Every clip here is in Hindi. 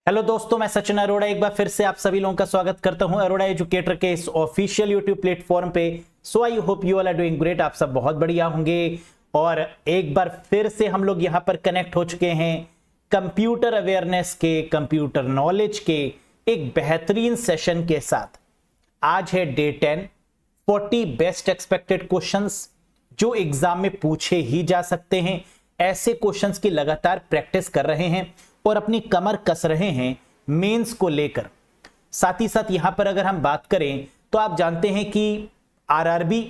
हेलो दोस्तों, मैं सचिन अरोड़ा एक बार फिर से आप सभी लोगों का स्वागत करता हूं अरोड़ा एजुकेटर के इस ऑफिशियल यूट्यूब प्लेटफॉर्म पे। So I hope you all are doing great. आप सब बहुत बढ़िया होंगे और एक बार फिर से हम लोग यहां पर कनेक्ट हो चुके हैं कंप्यूटर अवेयरनेस के, कंप्यूटर नॉलेज के एक बेहतरीन सेशन के साथ। आज है डे 10, 40 बेस्ट एक्सपेक्टेड क्वेश्चंस जो एग्जाम में पूछे ही जा सकते हैं। ऐसे क्वेश्चंस की लगातार प्रैक्टिस कर रहे हैं और अपनी कमर कस रहे हैं मेंस को लेकर। साथ ही साथ यहां पर अगर हम बात करें तो आप जानते हैं कि आरआरबी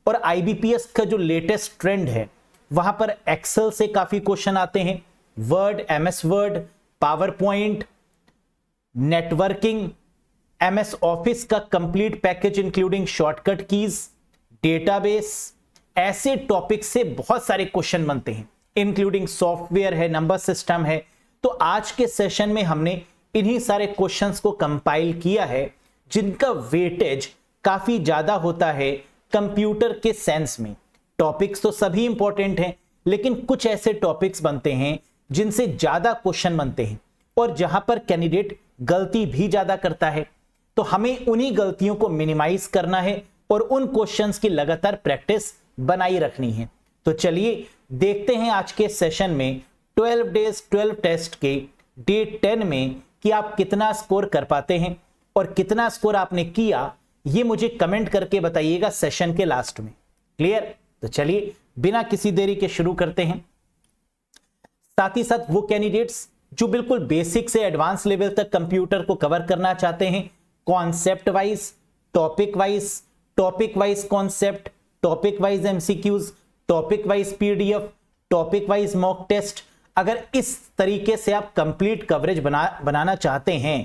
और आईबीपीएस का जो लेटेस्ट ट्रेंड है वहां पर एक्सेल से काफी क्वेश्चन आते हैं, Word, MS Word, PowerPoint, networking, MS Office का complete package including shortcut keys, database, ऐसे टॉपिक से बहुत सारे क्वेश्चन बनते हैं, इंक्लूडिंग सॉफ्टवेयर है, नंबर सिस्टम है। तो आज के सेशन में हमने इन्हीं सारे क्वेश्चंस को कंपाइल किया है जिनका वेटेज काफी ज्यादा होता है कंप्यूटर के सेंस में। टॉपिक्स तो सभी इंपॉर्टेंट हैं, लेकिन कुछ ऐसे टॉपिक्स बनते हैं जिनसे ज्यादा क्वेश्चन बनते हैं और जहां पर कैंडिडेट गलती भी ज्यादा करता है। तो हमें उन्हीं गलतियों को मिनिमाइज करना है और उन क्वेश्चंस की लगातार प्रैक्टिस बनाई रखनी है। तो चलिए देखते हैं आज के सेशन में 12 डेज 12 टेस्ट के डे 10 में कि आप कितना स्कोर कर पाते हैं और कितना स्कोर आपने किया ये मुझे कमेंट करके बताइएगा सेशन के लास्ट में। क्लियर? तो चलिए बिना किसी देरी के शुरू करते हैं। साथ ही साथ वो कैंडिडेट्स जो बिल्कुल बेसिक से एडवांस लेवल तक कंप्यूटर को कवर करना चाहते हैं, concept wise, topic wise concept, topic wise MCQs, topic wise PDF, topic wise mock test, अगर इस तरीके से आप कंप्लीट कवरेज बनाना चाहते हैं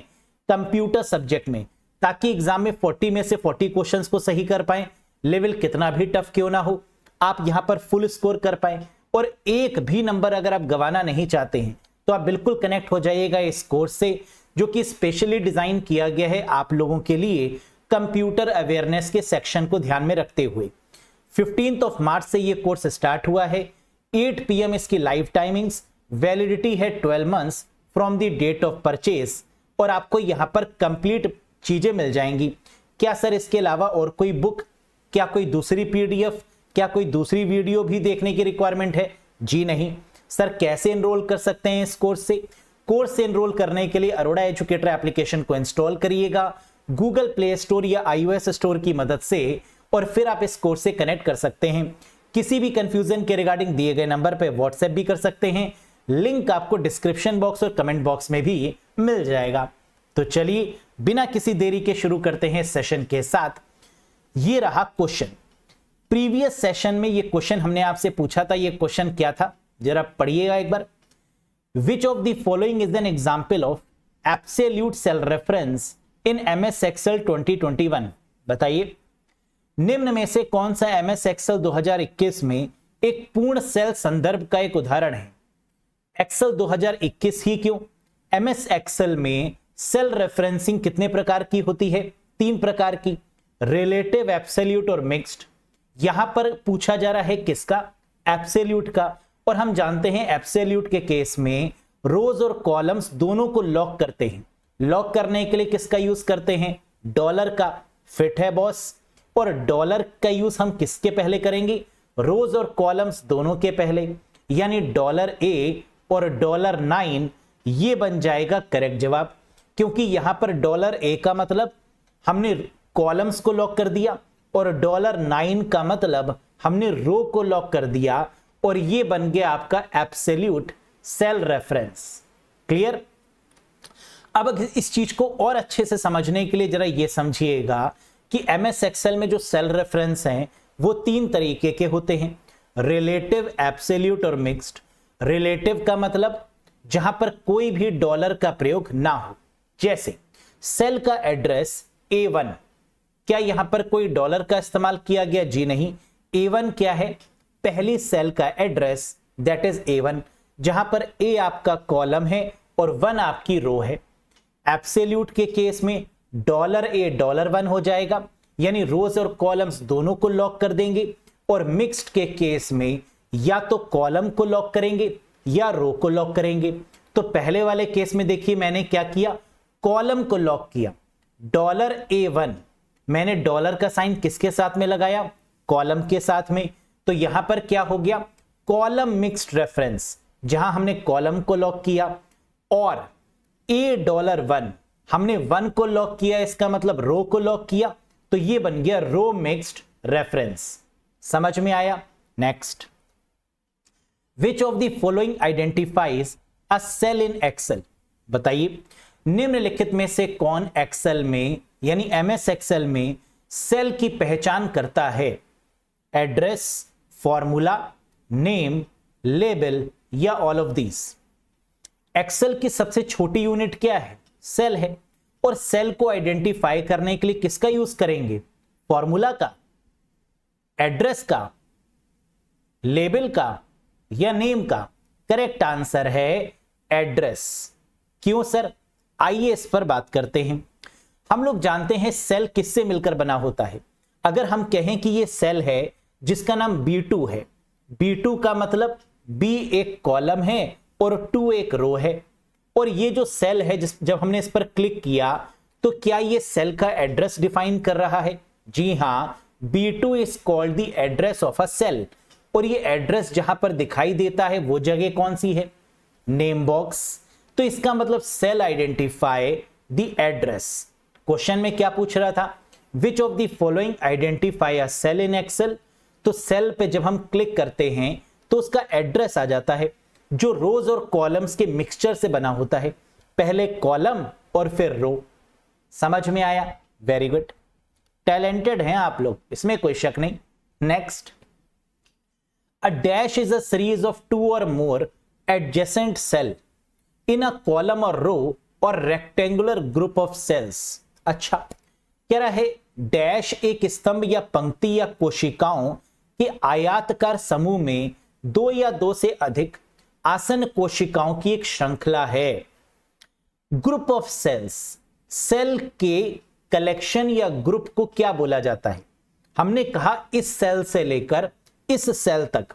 कंप्यूटर सब्जेक्ट में, ताकि एग्जाम में 40 में से 40 क्वेश्चंस को सही कर पाए, लेवल कितना भी टफ क्यों ना हो, आप यहां पर फुल स्कोर कर पाए और एक भी नंबर अगर आप गंवाना नहीं चाहते हैं तो आप बिल्कुल कनेक्ट हो जाइएगा इस कोर्स से, जो कि स्पेशली डिजाइन किया गया है आप लोगों के लिए कंप्यूटर अवेयरनेस के सेक्शन को ध्यान में रखते हुए। 15 मार्च से ये कोर्स स्टार्ट हुआ है। 8 PM इसकी लाइव टाइमिंग्स, वैलिडिटी है 12 months from the date of purchase और आपको यहां पर कंप्लीट चीजें मिल जाएंगी। क्या सर इसके अलावा और कोई बुक, क्या कोई दूसरी पीडीएफ, क्या कोई दूसरी वीडियो भी देखने की रिक्वायरमेंट है? जी नहीं। सर कैसे एनरोल कर सकते हैं इस कोर्स से? कोर्स से एनरोल करने के लिए अरोड़ा एजुकेटर एप्लीकेशन को इंस्टॉल करिएगा गूगल प्ले स्टोर या iOS स्टोर की मदद से और फिर आप इस कोर्स से कनेक्ट कर सकते हैं। किसी भी कंफ्यूजन के रिगार्डिंग दिए गए नंबर पर व्हाट्सएप भी कर सकते हैं। लिंक आपको डिस्क्रिप्शन बॉक्स और कमेंट बॉक्स में भी मिल जाएगा। तो चलिए बिना किसी देरी के शुरू करते हैं सेशन के साथ। ये रहा क्वेश्चन। प्रीवियस सेशन में ये क्वेश्चन हमने आपसे पूछा था। ये क्वेश्चन क्या था जरा पढ़िएगा एक बार। Which of the following is an example of absolute cell reference in MS Excel 2021? बताइए निम्न में से कौन सा MS Excel 2021 में एक पूर्ण सेल संदर्भ का एक उदाहरण है? एक्सेल 2021 ही क्यों? MS Excel में सेल रेफरेंसिंग कितने प्रकार की होती है? 3 प्रकार की, रिलेटिव, एब्सोल्यूट और मिक्स्ड। यहां पर पूछा जा रहा है किसका? एब्सोल्यूट का। और हम जानते हैं एब्सोल्यूट के केस में रोज और कॉलम्स दोनों को लॉक करते हैं। लॉक करने के लिए किसका यूज करते हैं? डॉलर का। फिट है बॉस। और डॉलर का यूज हम किसके पहले करेंगे? रोज और कॉलम्स दोनों के पहले, यानी $A और $9 ये बन जाएगा करेक्ट जवाब, क्योंकि यहां पर $A का मतलब हमने कॉलम्स को लॉक कर दिया और $9 का मतलब हमने रो को लॉक कर दिया और ये बन गया आपका एब्सोल्यूट सेल रेफरेंस। क्लियर? अब इस चीज को और अच्छे से समझने के लिए जरा ये समझिएगा कि MS Excel में जो सेल रेफरेंस हैं वो 3 तरीके के होते हैं, रिलेटिव, एब्सोल्यूट और मिक्स्ड। रिलेटिव का मतलब जहां पर कोई भी डॉलर का प्रयोग ना हो, जैसे सेल का एड्रेस A1, क्या यहां पर कोई डॉलर का इस्तेमाल किया गया? जी नहीं। A1 क्या है? पहली सेल का एड्रेस, दैट इज A1, जहां पर A आपका कॉलम है और 1 आपकी रो है। एब्सोल्यूट के केस में $A $1 हो जाएगा, यानी रोज और कॉलम्स दोनों को लॉक कर देंगे। और मिक्स्ड के केस में या तो कॉलम को लॉक करेंगे या रो को लॉक करेंगे। तो पहले वाले केस में देखिए मैंने क्या किया, कॉलम को लॉक किया। $A1 मैंने डॉलर का साइन किसके साथ में लगाया, कॉलम के साथ में। तो यहां पर क्या हो गया, कॉलम मिक्स्ड रेफरेंस, जहां हमने कॉलम को लॉक किया और $1 हमने 1 को लॉक किया, इसका मतलब रो को लॉक किया, तो ये बन गया रो मिक्स्ड रेफरेंस। समझ में आया। Next, which of the following identifies a cell in Excel. बताइए निम्नलिखित में से कौन एक्सेल में यानी MS एक्सेल में सेल की पहचान करता है, एड्रेस, फॉर्मूला, नेम, लेबल या ऑल ऑफ दीज। एक्सेल की सबसे छोटी यूनिट क्या है, सेल है, और सेल को आइडेंटिफाई करने के लिए किसका यूज करेंगे, फॉर्मूला का, एड्रेस का, लेबल का या नेम का। करेक्ट आंसर है एड्रेस। क्यों सर, आइए इस पर बात करते हैं। हम लोग जानते हैं सेल किससे मिलकर बना होता है। अगर हम कहें कि ये सेल है जिसका नाम B2 है, B2 का मतलब B एक कॉलम है और 2 एक रो है, और ये जो सेल है जब हमने इस पर क्लिक किया तो क्या ये सेल का एड्रेस डिफाइन कर रहा है, जी हां, B2 is called the address of a cell. और ये एड्रेस जहां पर दिखाई देता है वो जगह कौन सी है, नेम बॉक्स। तो इसका मतलब cell identify the address. Question में क्या पूछ रहा था, which of the following identify a cell in Excel. तो सेल पे जब हम क्लिक करते हैं तो उसका एड्रेस आ जाता है, जो रोज और कॉलम्स के मिक्सचर से बना होता है, पहले कॉलम और फिर रो। समझ में आया, वेरी गुड, टैलेंटेड हैं आप लोग, इसमें कोई शक नहीं। Next, a dash is a series of 2 or more adjacent cell in a column or row or rectangular group of cells। अच्छा, कह रहा है डैश एक स्तंभ या पंक्ति या कोशिकाओं के आयताकार समूह में 2 या 2 से अधिक आसन्न कोशिकाओं की एक श्रृंखला है। ग्रुप ऑफ सेल्स, सेल के कलेक्शन या ग्रुप को क्या बोला जाता है। हमने कहा इस सेल से लेकर इस सेल तक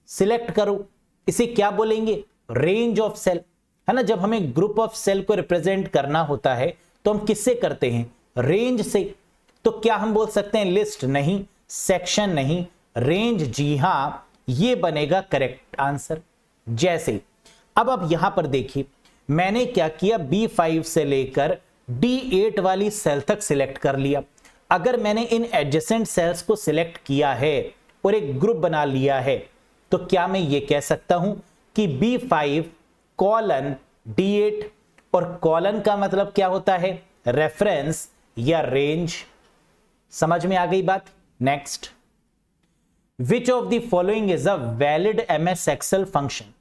सिलेक्ट करो, इसे क्या बोलेंगे, रेंज ऑफ सेल, है ना। जब हमें ग्रुप ऑफ सेल को रिप्रेजेंट करना होता है तो हम किससे करते हैं, रेंज से। तो क्या हम बोल सकते हैं लिस्ट, नहीं, सेक्शन नहीं, रेंज, जी हां, ये बनेगा करेक्ट आंसर। जैसे अब आप यहां पर देखिए मैंने क्या किया, B5 से लेकर D8 वाली सेल तक सिलेक्ट कर लिया। अगर मैंने इन एडजेसेंट सेल्स को सिलेक्ट किया है और एक ग्रुप बना लिया है तो क्या मैं ये कह सकता हूं कि B5 कॉलन D8, और कॉलन का मतलब क्या होता है, रेफरेंस या रेंज। समझ में आ गई बात। Next, which of the following is a valid MS Excel function.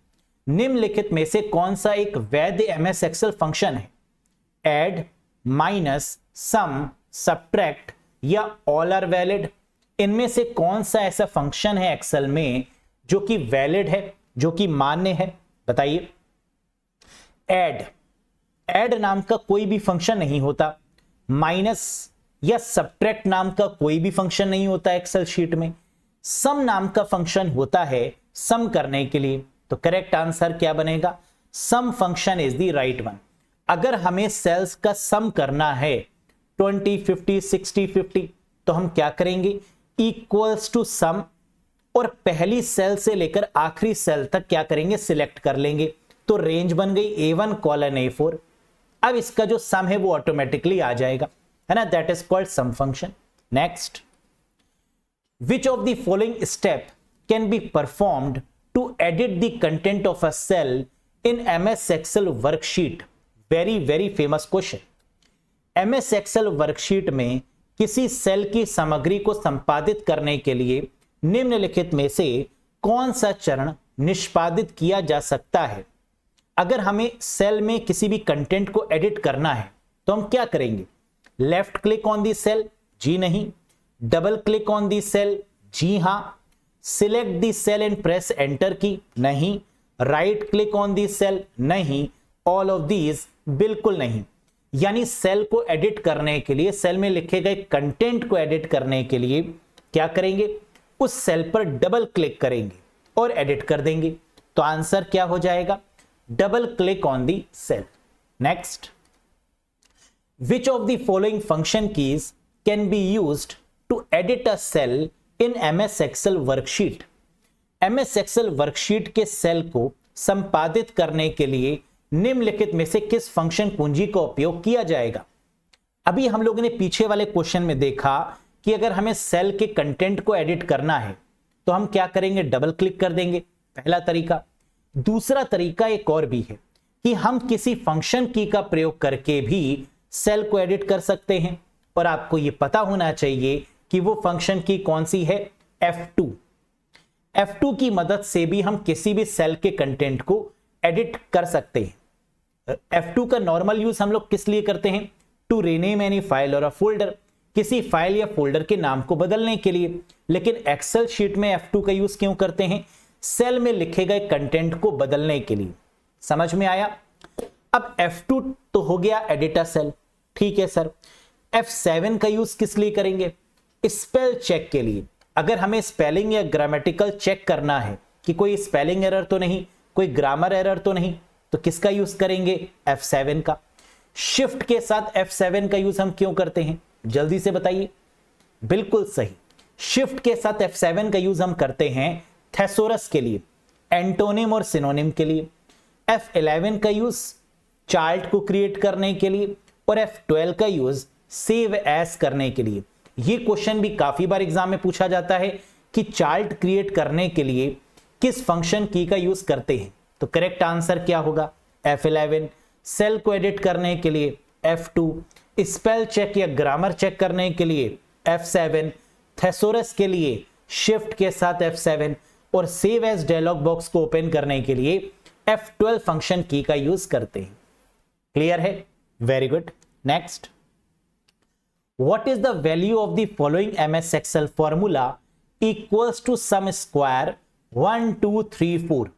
निम्नलिखित में से कौन सा एक वैध MS एक्सेल फंक्शन है, एड, माइनस, सम, सब्ट्रैक्ट या ऑल आर वैलिड। इनमें से कौन सा ऐसा फंक्शन है एक्सेल में जो कि वैलिड है, जो कि मान्य है, बताइए। ऐड नाम का कोई भी फंक्शन नहीं होता, माइनस या सब्ट्रैक्ट नाम का कोई भी फंक्शन नहीं होता एक्सेल शीट में, सम नाम का फंक्शन होता है सम करने के लिए। तो करेक्ट आंसर क्या बनेगा, sum function is the right one. अगर हमें सेल्स का सम करना है 20, 50, 60, 50, तो हम क्या करेंगे, इक्वल्स टू सम, और पहली सेल से लेकर आखिरी सेल तक क्या करेंगे, सिलेक्ट कर लेंगे। तो रेंज बन गई A1 कॉलन A4। अब इसका जो सम है वो ऑटोमेटिकली आ जाएगा, है ना, that is called sum function. Next, which of the following step can be performed to edit the content of a cell in MS Excel worksheet. Very famous question. MS Excel worksheet में किसी सेल की सामग्री को संपादित करने के लिए निम्नलिखित में से कौन सा चरण निष्पादित किया जा सकता है। अगर हमें सेल में किसी भी कंटेंट को एडिट करना है तो हम क्या करेंगे, left click on the cell, जी नहीं, double click on the cell, जी हां, select the cell and press enter key, नहीं, right click on the cell, नहीं, ऑल ऑफ दीज, बिल्कुल नहीं। यानी सेल को एडिट करने के लिए, सेल में लिखे गए कंटेंट को एडिट करने के लिए क्या करेंगे, उस सेल पर डबल क्लिक करेंगे और एडिट कर देंगे। तो आंसर क्या हो जाएगा, double click on the cell. Next, which of the following function keys can be used to edit a cell in MS Excel worksheet? MS Excel worksheet के सेल को संपादित करने के लिए निम्नलिखित में से किस फंक्शन कुंजी का उपयोग किया जाएगा? अभी हम लोगों ने पीछे वाले क्वेश्चन में देखा कि अगर हमें सेल के कंटेंट को एडिट करना है तो हम क्या करेंगे? डबल क्लिक कर देंगे, पहला तरीका। दूसरा तरीका एक और भी है कि हम किसी फंक्शन की का प्रयोग करके भी सेल को एडिट कर सकते हैं, और आपको यह पता होना चाहिए कि वो फंक्शन की कौन सी है? F2। F2 की मदद से भी हम किसी भी सेल के कंटेंट को एडिट कर सकते हैं। F2 का नॉर्मल यूज हम लोग किस लिए करते हैं? टू रीनेम एनी फाइल और अ फोल्डर, किसी फाइल या फोल्डर के नाम को बदलने के लिए। लेकिन एक्सेल शीट में F2 का यूज क्यों करते हैं? सेल में लिखे गए कंटेंट को बदलने के लिए। समझ में आया? अब F2 तो हो गया एडिटर सेल, ठीक है सर। F7 का यूज किस लिए करेंगे? स्पेल चेक के लिए। अगर हमें स्पेलिंग या ग्रामेटिकल चेक करना है कि कोई स्पेलिंग एरर तो नहीं, कोई ग्रामर एरर तो नहीं, तो किसका यूज करेंगे? F7 का। शिफ्ट के साथ F7 का यूज हम क्यों करते हैं? जल्दी से बताइए। बिल्कुल सही, शिफ्ट के साथ F7 का यूज हम करते हैं थेसोरस के लिए, एंटोनिम और सिनोनिम के लिए। F11 का यूज चार्ट को क्रिएट करने के लिए, और F12 का यूज सेव एज करने के लिए। ये क्वेश्चन भी काफी बार एग्जाम में पूछा जाता है कि चार्ट क्रिएट करने के लिए किस फंक्शन की का यूज करते हैं? तो करेक्ट आंसर क्या होगा? F11। सेल को एडिट करने के लिए F2, स्पेल चेक या ग्रामर चेक करने के लिए F7, थेसोरस के लिए शिफ्ट के साथ F7, और सेव एज डायलॉग बॉक्स को ओपन करने के लिए F12 फंक्शन की का यूज करते हैं। क्लियर है? Very good. Next, what is the value of the following MS Excel formula equals to sum square 1 2 3 4?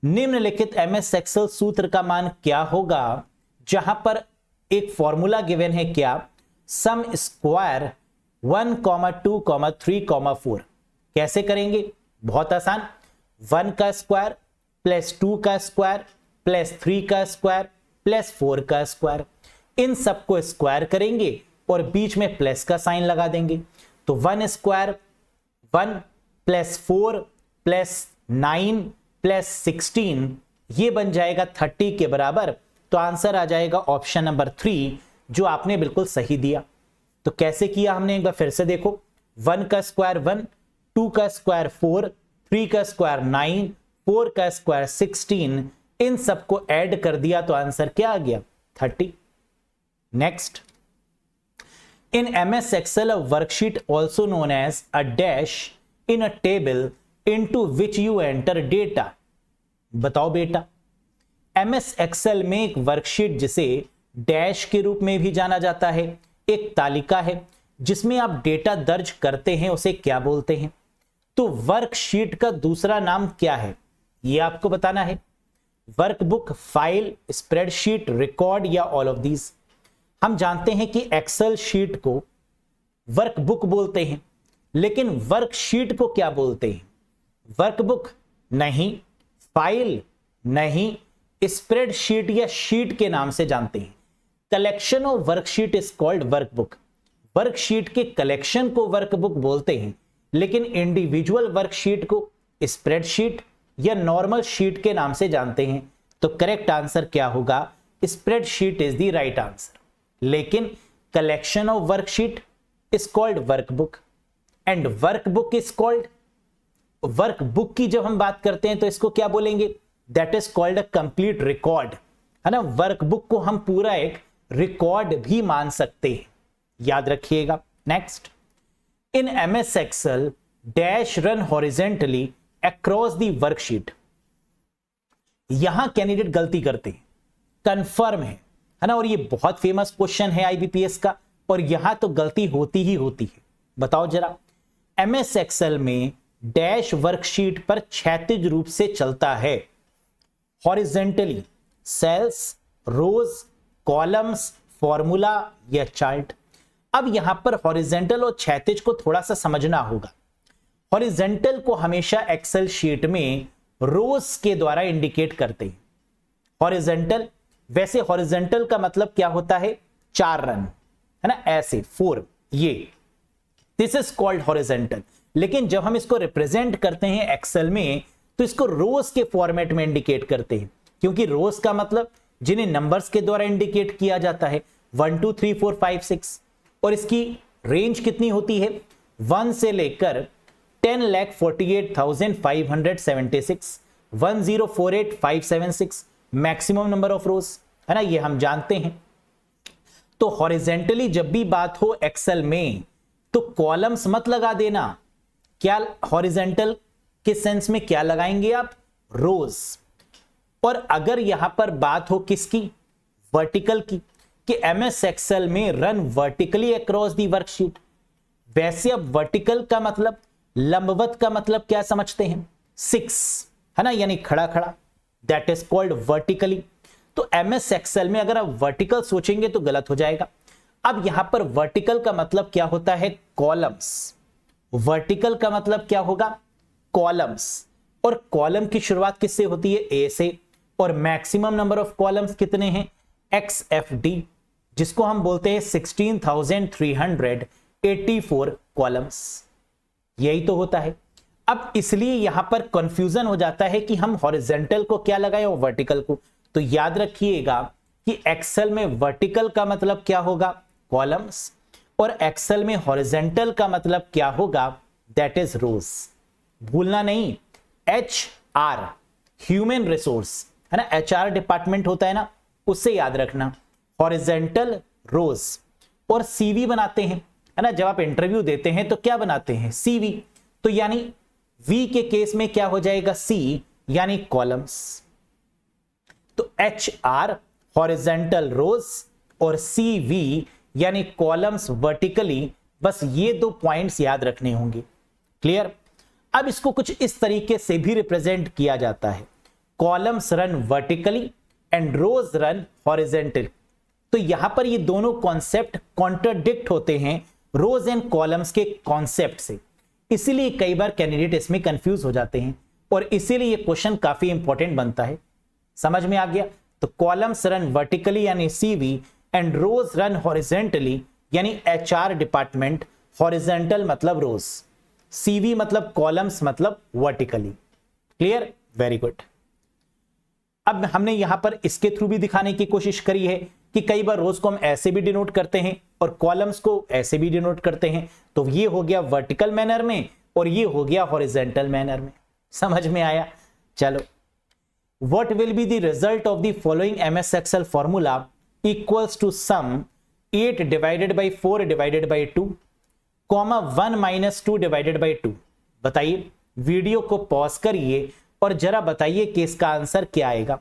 निम्नलिखित MS Excel सूत्र का मान क्या होगा जहां पर एक फॉर्मूला गिवन है? क्या? सम स्क्वायर 1, 2, 3, 4। कैसे करेंगे? बहुत आसान। 1 का स्क्वायर प्लस 2 का स्क्वायर प्लस 3 का स्क्वायर प्लस 4 का स्क्वायर, इन सबको स्क्वायर करेंगे और बीच में प्लस का साइन लगा देंगे। तो 1 स्क्वायर 1 प्लस 4 प्लस 9 प्लस 16, ये बन जाएगा 30 के बराबर। तो आंसर आ जाएगा ऑप्शन नंबर 3, जो आपने बिल्कुल सही दिया। तो कैसे किया हमने? एक बार फिर से देखो। 1 का स्क्वायर 1, 2 का स्क्वायर 4, 3 का स्क्वायर 9, 4 का स्क्वायर 16, इन सबको ऐड कर दिया तो आंसर क्या आ गया? 30। Next, in MS Excel, a worksheet also known as a dash in a table into which you enter data. बताओ बेटा, MS Excel में एक वर्कशीट जिसे डैश के रूप में भी जाना जाता है, एक तालिका है जिसमें आप डेटा दर्ज करते हैं, उसे क्या बोलते हैं? तो वर्कशीट का दूसरा नाम क्या है, यह आपको बताना है। वर्कबुक, फाइल, स्प्रेडशीट, रिकॉर्ड या ऑल ऑफ दीज? हम जानते हैं कि एक्सेल शीट को वर्कबुक बोलते हैं, लेकिन वर्कशीट को क्या बोलते हैं? वर्कबुक नहीं, फाइल नहीं, स्प्रेडशीट या शीट के नाम से जानते हैं। Collection of worksheet is called workbook. Worksheet के कलेक्शन को वर्कबुक बोलते हैं, लेकिन इंडिविजुअल वर्कशीट को स्प्रेडशीट या नॉर्मल शीट के नाम से जानते हैं। तो करेक्ट आंसर क्या होगा? Spreadsheet is the right answer. लेकिन collection of worksheet is called workbook and workbook is called, workbook की जब हम बात करते हैं तो इसको क्या बोलेंगे? That is called a complete record, है ना। वर्कबुक को हम पूरा एक रिकॉर्ड भी मान सकते हैं, याद रखिएगा। Next, in MS Excel dash run horizontally across the worksheet. यहां कैंडिडेट गलती करते हैं, कंफर्म है ना, और ये बहुत फेमस क्वेश्चन है IBPS का, और यहां तो गलती होती ही होती है। बताओ जरा, MS Excel में डैश वर्कशीट पर क्षैतिज रूप से चलता है, हॉरिजेंटली सेल्स, रोज, कॉलम्स, फॉर्मूला या चार्ट। अब यहां पर हॉरिजेंटल और क्षैतिज को थोड़ा सा समझना होगा। हॉरिजेंटल को हमेशा एक्सेल शीट में रोज के द्वारा इंडिकेट करते हैं, हॉरिजेंटल, वैसे हॉरिजेंटल का मतलब क्या होता है, 4 रन, है ना, ऐसे 4, ये दिस इज कॉल्ड हॉरिजेंटल। लेकिन जब हम इसको रिप्रेजेंट करते हैं एक्सेल में तो इसको रोज के फॉर्मेट में इंडिकेट करते हैं, क्योंकि रोज का मतलब जिन्हें नंबर्स के द्वारा इंडिकेट किया जाता है 1 2 3 4 5 6, और इसकी रेंज कितनी होती है 1 से लेकर 10,48,576, 10,48,576 मैक्सिमम नंबर ऑफ रोज, है ना, ये हम जानते हैं। तो हॉरिजेंटली जब भी बात हो एक्सेल में तो कॉलम्स मत लगा देना, क्या हॉरिजेंटल के सेंस में क्या लगाएंगे आप, रोज। और अगर यहां पर बात हो किसकी, वर्टिकल की, कि एमएस एक्सेल में run vertically across the worksheet, वैसे अब वर्टिकल का मतलब, लंबवत का मतलब क्या समझते हैं, 6, है ना, यानी खड़ा खड़ा, दैट इज कॉल्ड वर्टिकली। तो एमएस एक्सेल में अगर आप वर्टिकल सोचेंगे तो गलत हो जाएगा। अब यहां पर वर्टिकल का मतलब क्या होता है, कॉलम्स। वर्टिकल का मतलब क्या होगा, कॉलम्स, और कॉलम की शुरुआत किससे होती है, ए से, और मैक्सिमम नंबर ऑफ कॉलम्स कितने हैं, XFD, जिसको हम बोलते हैं 16,384 कॉलम्स, यही तो होता है। अब इसलिए यहां पर कंफ्यूजन हो जाता है कि हम हॉरिजेंटल को क्या लगाएं और वर्टिकल को। तो याद रखिएगा कि एक्सेल में वर्टिकल का मतलब क्या होगा, कॉलम्स, और एक्सेल में हॉरिजेंटल का मतलब क्या होगा, दैट इज रोज। भूलना नहीं, HR ह्यूमन रिसोर्स, है ना, HR डिपार्टमेंट होता है ना, उससे याद रखना, हॉरिजेंटल रोज। और CV बनाते हैं, है ना, जब आप इंटरव्यू देते हैं तो क्या बनाते हैं, CV, तो यानी V के केस में क्या हो जाएगा, C, यानी कॉलम्स। तो HR हॉरिजेंटल रोज और CV यानी कॉलम्स वर्टिकली, बस ये 2 पॉइंट्स याद रखने होंगे। क्लियर। अब इसको कुछ इस तरीके से भी रिप्रेजेंट किया जाता है, columns run vertically and rows run horizontally. तो यहां पर ये दोनों कॉन्सेप्ट कॉन्ट्राडिक्ट होते हैं रोज एंड कॉलम्स के कॉन्सेप्ट से, इसीलिए कई बार कैंडिडेट इसमें कंफ्यूज हो जाते हैं, और इसीलिए ये क्वेश्चन काफी इंपॉर्टेंट बनता है। समझ में आ गया। तो कॉलम्स रन वर्टिकली यानी CV and rows run horizontally यानी HR डिपार्टमेंट, हॉरिजेंटल मतलब रोज, CV मतलब कॉलम्स मतलब वर्टिकली। Clear, very good. अब हमने यहां पर इसके थ्रू भी दिखाने की कोशिश करी है कि कई बार रोज को हम ऐसे भी डिनोट करते हैं और कॉलम्स को ऐसे भी डिनोट करते हैं। तो ये हो गया वर्टिकल मैनर में और ये हो गया हॉरिजेंटल मैनर में। समझ में आया। चलो, what will be the result of the following MS Excel formula equals to sum 8 divided by 4 divided by 2, 1 minus 2 divided by 2। बताइए, वीडियो को पॉज करिए और जरा बताइए कि इसका आंसर क्या आएगा।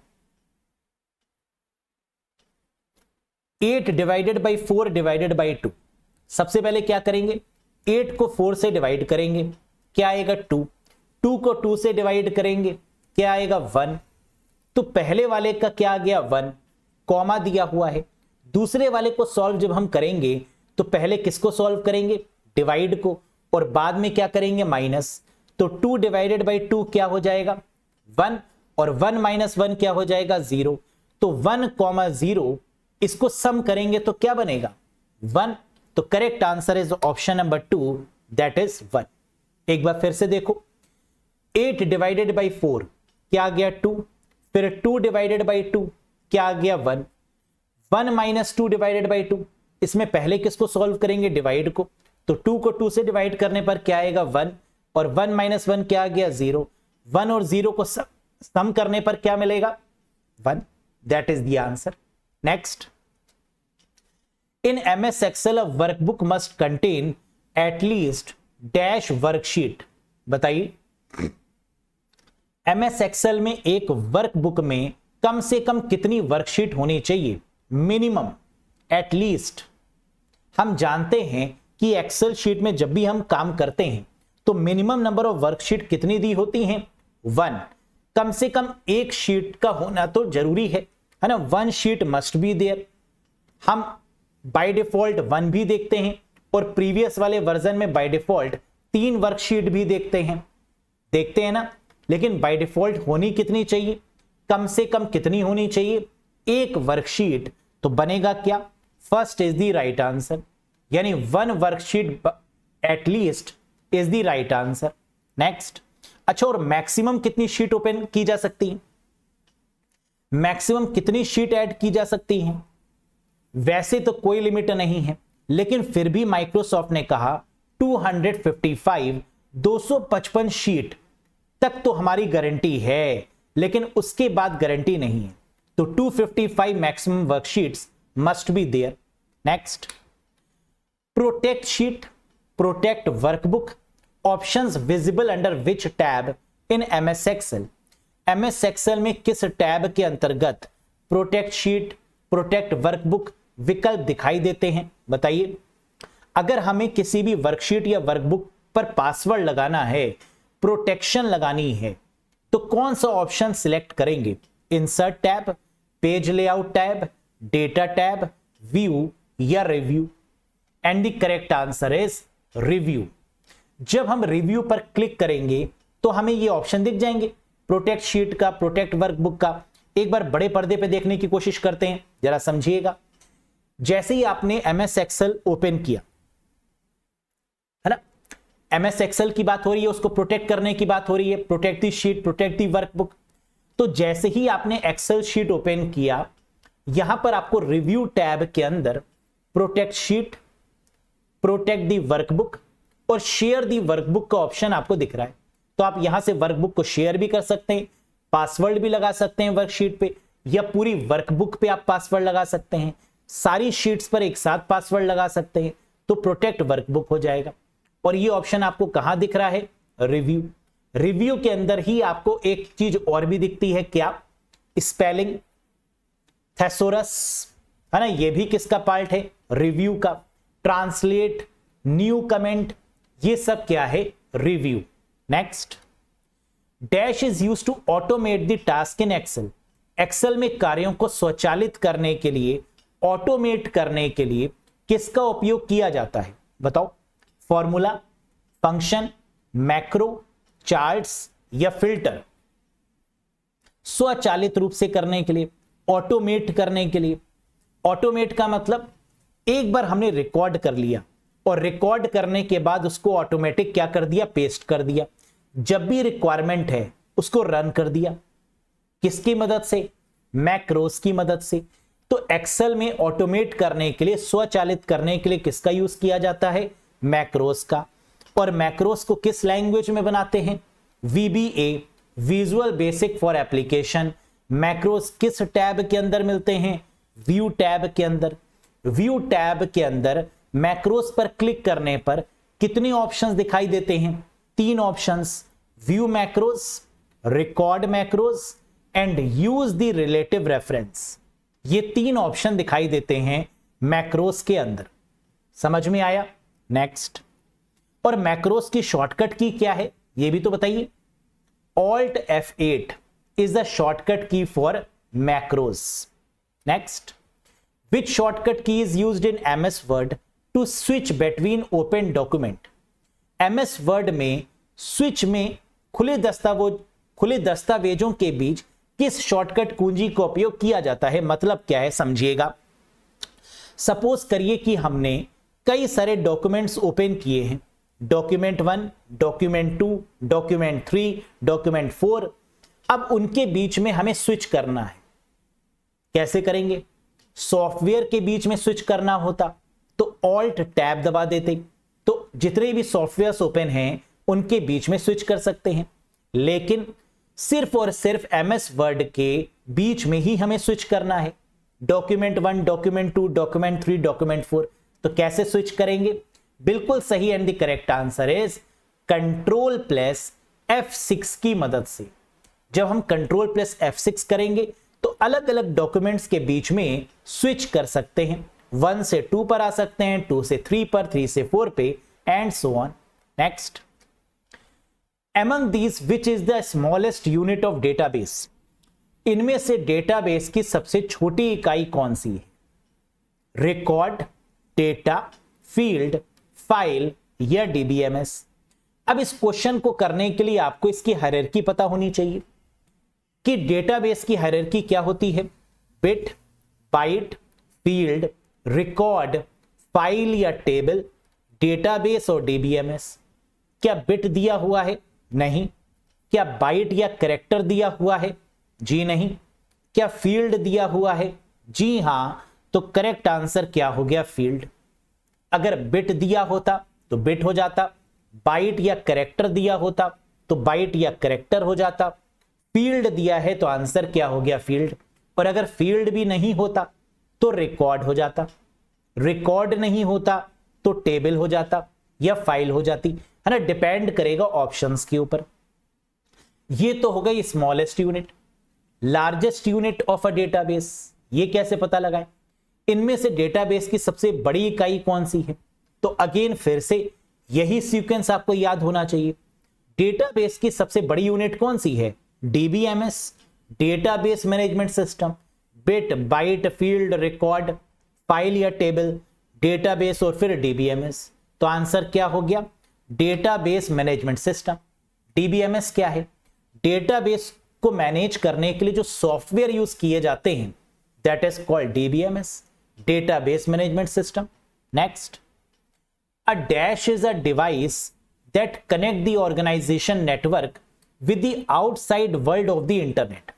8 डिवाइडेड बाई 4 डिवाइडेड बाई 2। सबसे पहले क्या करेंगे, 8 को 4 से डिवाइड करेंगे, क्या आएगा 2, 2 को 2 से डिवाइड करेंगे, क्या आएगा 1। तो पहले वाले का क्या आ गया 1, कॉमा दिया हुआ है। दूसरे वाले को सॉल्व जब हम करेंगे तो पहले किसको सॉल्व करेंगे, डिवाइड को, और बाद में क्या करेंगे, माइनस। तो 2 डिवाइडेड बाई 2 क्या हो जाएगा 1, और 1 माइनस 1 क्या हो जाएगा 0। तो 1, 0 इसको सम करेंगे तो क्या बनेगा 1। तो correct answer is option number 2, that is 1। एक बार फिर से देखो, 8 डिवाइडेड बाई 4 क्या आ गया 2, फिर 2 डिवाइडेड बाई 2 क्या आ गया 1, 1 माइनस 2 डिवाइडेड बाई 2, इसमें पहले किसको सॉल्व करेंगे, डिवाइड को। तो 2 को 2 से डिवाइड करने पर क्या आएगा 1, और 1 माइनस 1 क्या आ गया 0, 1 और 0 को सम करने पर क्या मिलेगा 1, that is the answer. Next, in MS Excel a workbook must contain at least dash worksheet। बताइए, MS Excel में एक वर्कबुक में कम से कम कितनी वर्कशीट होनी चाहिए, मिनिमम, एटलीस्ट। हम जानते हैं कि एक्सेल शीट में जब भी हम काम करते हैं तो मिनिमम नंबर ऑफ वर्कशीट कितनी दी होती हैं, 1। कम से कम एक शीट का होना तो जरूरी है ना, 1 शीट मस्ट बी देयर। हम बाय डिफॉल्ट 1 भी देखते हैं और प्रीवियस वाले वर्जन में बाय डिफॉल्ट 3 वर्कशीट भी देखते हैं ना, लेकिन बाय डिफॉल्ट होनी कितनी चाहिए, कम से कम कितनी होनी चाहिए, एक वर्कशीट। तो बनेगा क्या, first is the right answer, यानी 1 worksheet at least is the right answer. Next, अच्छा और मैक्सिमम कितनी शीट ओपन की जा सकती है, मैक्सिमम कितनी शीट ऐड की जा सकती है? वैसे तो कोई लिमिट नहीं है, लेकिन फिर भी माइक्रोसॉफ्ट ने कहा 255 255 शीट तक तो हमारी गारंटी है, लेकिन उसके बाद गारंटी नहीं है। तो 255 maximum worksheets must be there. Next, protect sheet, protect workbook, options visible under which tab in MS Excel. MS Excel में किस टैब के अंतर्गत प्रोटेक्ट शीट, प्रोटेक्ट वर्कबुक विकल्प दिखाई देते हैं, बताइए। अगर हमें किसी भी वर्कशीट या वर्कबुक पर पासवर्ड लगाना है, प्रोटेक्शन लगानी है, तो कौन सा ऑप्शन सिलेक्ट करेंगे, insert tab, page layout tab, data tab, view या review? And the correct answer is review. जब हम रिव्यू पर क्लिक करेंगे तो हमें ये ऑप्शन दिख जाएंगे, प्रोटेक्ट शीट का, प्रोटेक्ट वर्कबुक का। एक बार बड़े पर्दे पे देखने की कोशिश करते हैं, जरा समझिएगा। जैसे ही आपने एमएस एक्सेल ओपन किया है ना, एमएस एक्सेल की बात हो रही है, उसको प्रोटेक्ट करने की बात हो रही है, protect the sheet, protect the workbook. तो जैसे ही आपने एक्सेल शीट ओपन किया, यहां पर आपको रिव्यू टैब के अंदर protect sheet, protect the workbook और शेयर दी वर्कबुक का ऑप्शन आपको दिख रहा है। तो आप यहां से वर्कबुक को शेयर भी कर सकते हैं, पासवर्ड भी लगा सकते हैं वर्कशीट पे, या पूरी वर्कबुक पे आप पासवर्ड लगा सकते हैं, सारी शीट्स पर एक साथ पासवर्ड लगा सकते हैं, तो प्रोटेक्ट वर्कबुक हो जाएगा। और ये ऑप्शन आपको कहां दिख रहा है, रिव्यू। रिव्यू के अंदर ही आपको एक चीज और भी दिखती है, क्या, स्पेलिंग, थेसोरस, है ना, ये भी किसका पार्ट है, रिव्यू का। ट्रांसलेट, न्यू कमेंट, ये सब क्या है, review. Next, dash is used to automate the task in Excel. Excel में कार्यों को स्वचालित करने के लिए, ऑटोमेट करने के लिए किसका उपयोग किया जाता है, बताओ। फॉर्मूला, फंक्शन, मैक्रो, चार्ट्स या फिल्टर। स्वचालित रूप से करने के लिए, ऑटोमेट करने के लिए। ऑटोमेट का मतलब एक बार हमने रिकॉर्ड कर लिया और रिकॉर्ड करने के बाद उसको ऑटोमेटिक क्या कर दिया, पेस्ट कर दिया। जब भी रिक्वायरमेंट है उसको रन कर दिया, किसकी मदद से, मैक्रोस की मदद से। तो एक्सेल में ऑटोमेट करने के लिए, स्वचालित करने के लिए किसका यूज किया जाता है, मैक्रोस का। और मैक्रोस को किस लैंग्वेज में बनाते हैं, VBA, visual basic for application. Macros किस टैब के अंदर मिलते हैं, व्यू टैब के अंदर। व्यू टैब के अंदर मैक्रोस पर क्लिक करने पर कितने ऑप्शंस दिखाई देते हैं, 3 options, view macros, record macros and use the relative reference. ये 3 ऑप्शन दिखाई देते हैं मैक्रोस के अंदर। समझ में आया। नेक्स्ट, और मैक्रोस की शॉर्टकट की क्या है, ये भी तो बताइए। Alt F8 is the shortcut key for macros. Next, which shortcut key is used in MS Word to switch between open document? MS Word में स्विच में खुले दस्तावेजों के बीच किस शॉर्टकट कुंजी का उपयोग किया जाता है, मतलब क्या है, समझिएगा। सपोज करिए कि हमने कई सारे डॉक्यूमेंट्स ओपन किए हैं, डॉक्यूमेंट 1, डॉक्यूमेंट 2, डॉक्यूमेंट 3, डॉक्यूमेंट 4। अब उनके बीच में हमें स्विच करना है, कैसे करेंगे, सॉफ्टवेयर के बीच में स्विच करना होता तो ऑल्ट टैब दबा देते, तो जितने भी सॉफ्टवेयर ओपन हैं उनके बीच में स्विच कर सकते हैं। लेकिन सिर्फ और सिर्फ एमएस वर्ड के बीच में ही हमें स्विच करना है, डॉक्यूमेंट 1, डॉक्यूमेंट 2, डॉक्यूमेंट 3, डॉक्यूमेंट 4। तो कैसे स्विच करेंगे, बिल्कुल सही, and the correct answer is control plus F6 की मदद से। जब हम कंट्रोल प्लस F6 करेंगे तो अलग अलग डॉक्यूमेंट्स के बीच में स्विच कर सकते हैं, 1 से 2 पर आ सकते हैं, 2 से 3 पर, 3 से 4 पे, and so on. Next, among these which is the smallest unit of database? इनमें से डेटाबेस की सबसे छोटी इकाई कौन सी है, रिकॉर्ड, डेटा, फील्ड, फाइल या DBMS? अब इस क्वेश्चन को करने के लिए आपको इसकी हायरार्की पता होनी चाहिए। कि डेटाबेस की हायरार्की क्या होती है, bit, byte, field, record, file या टेबल, डेटाबेस और डीबीएमएस। क्या बिट दिया हुआ है? नहीं। क्या बाइट या कैरेक्टर दिया हुआ है? जी नहीं। क्या फील्ड दिया हुआ है? जी हां। तो करेक्ट आंसर क्या हो गया? फील्ड। अगर बिट दिया होता तो बिट हो जाता, बाइट या कैरेक्टर दिया होता तो बाइट या कैरेक्टर हो जाता, फील्ड दिया है तो आंसर क्या हो गया? फील्ड। और अगर फील्ड भी नहीं होता तो रिकॉर्ड हो जाता, रिकॉर्ड नहीं होता तो टेबल हो जाता या फाइल हो जाती, है ना। डिपेंड करेगा ऑप्शंस के ऊपर। ये तो हो गई smallest unit. Largest unit of a database, ये कैसे पता लगाएं? इनमें से डेटाबेस की सबसे बड़ी इकाई कौन सी है? तो अगेन फिर से यही सीक्वेंस आपको याद होना चाहिए। डेटाबेस की सबसे बड़ी यूनिट कौन सी है? DBMS, database management system. Bit, byte, field, record, file या टेबल, डेटाबेस और फिर डीबीएमएस। तो आंसर क्या हो गया? Database management system. डीबीएमएस क्या है? डेटाबेस को मैनेज करने के लिए जो सॉफ्टवेयर यूज किए जाते हैं, that is called DBMS, database management system. Next, a dash is a device that connect the organization network with the outside world of the internet.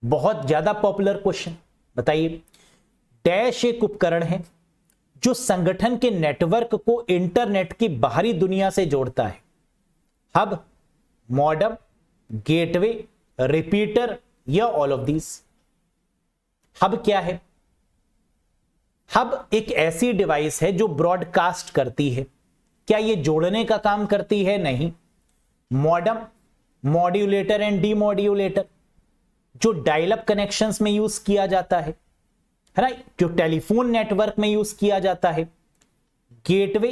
बहुत ज्यादा पॉपुलर क्वेश्चन, बताइए। डैश एक उपकरण है जो संगठन के नेटवर्क को इंटरनेट की बाहरी दुनिया से जोड़ता है। हब, मॉडम, गेटवे, रिपीटर या ऑल ऑफ दीज। हब क्या है? हब एक ऐसी डिवाइस है जो ब्रॉडकास्ट करती है। क्या ये जोड़ने का काम करती है? नहीं। मॉडम, मॉड्यूलेटर एंड डीमॉड्यूलेटर, जो डायल अप कनेक्शंस में यूज किया जाता है ना, जो टेलीफोन नेटवर्क में यूज किया जाता है। गेटवे,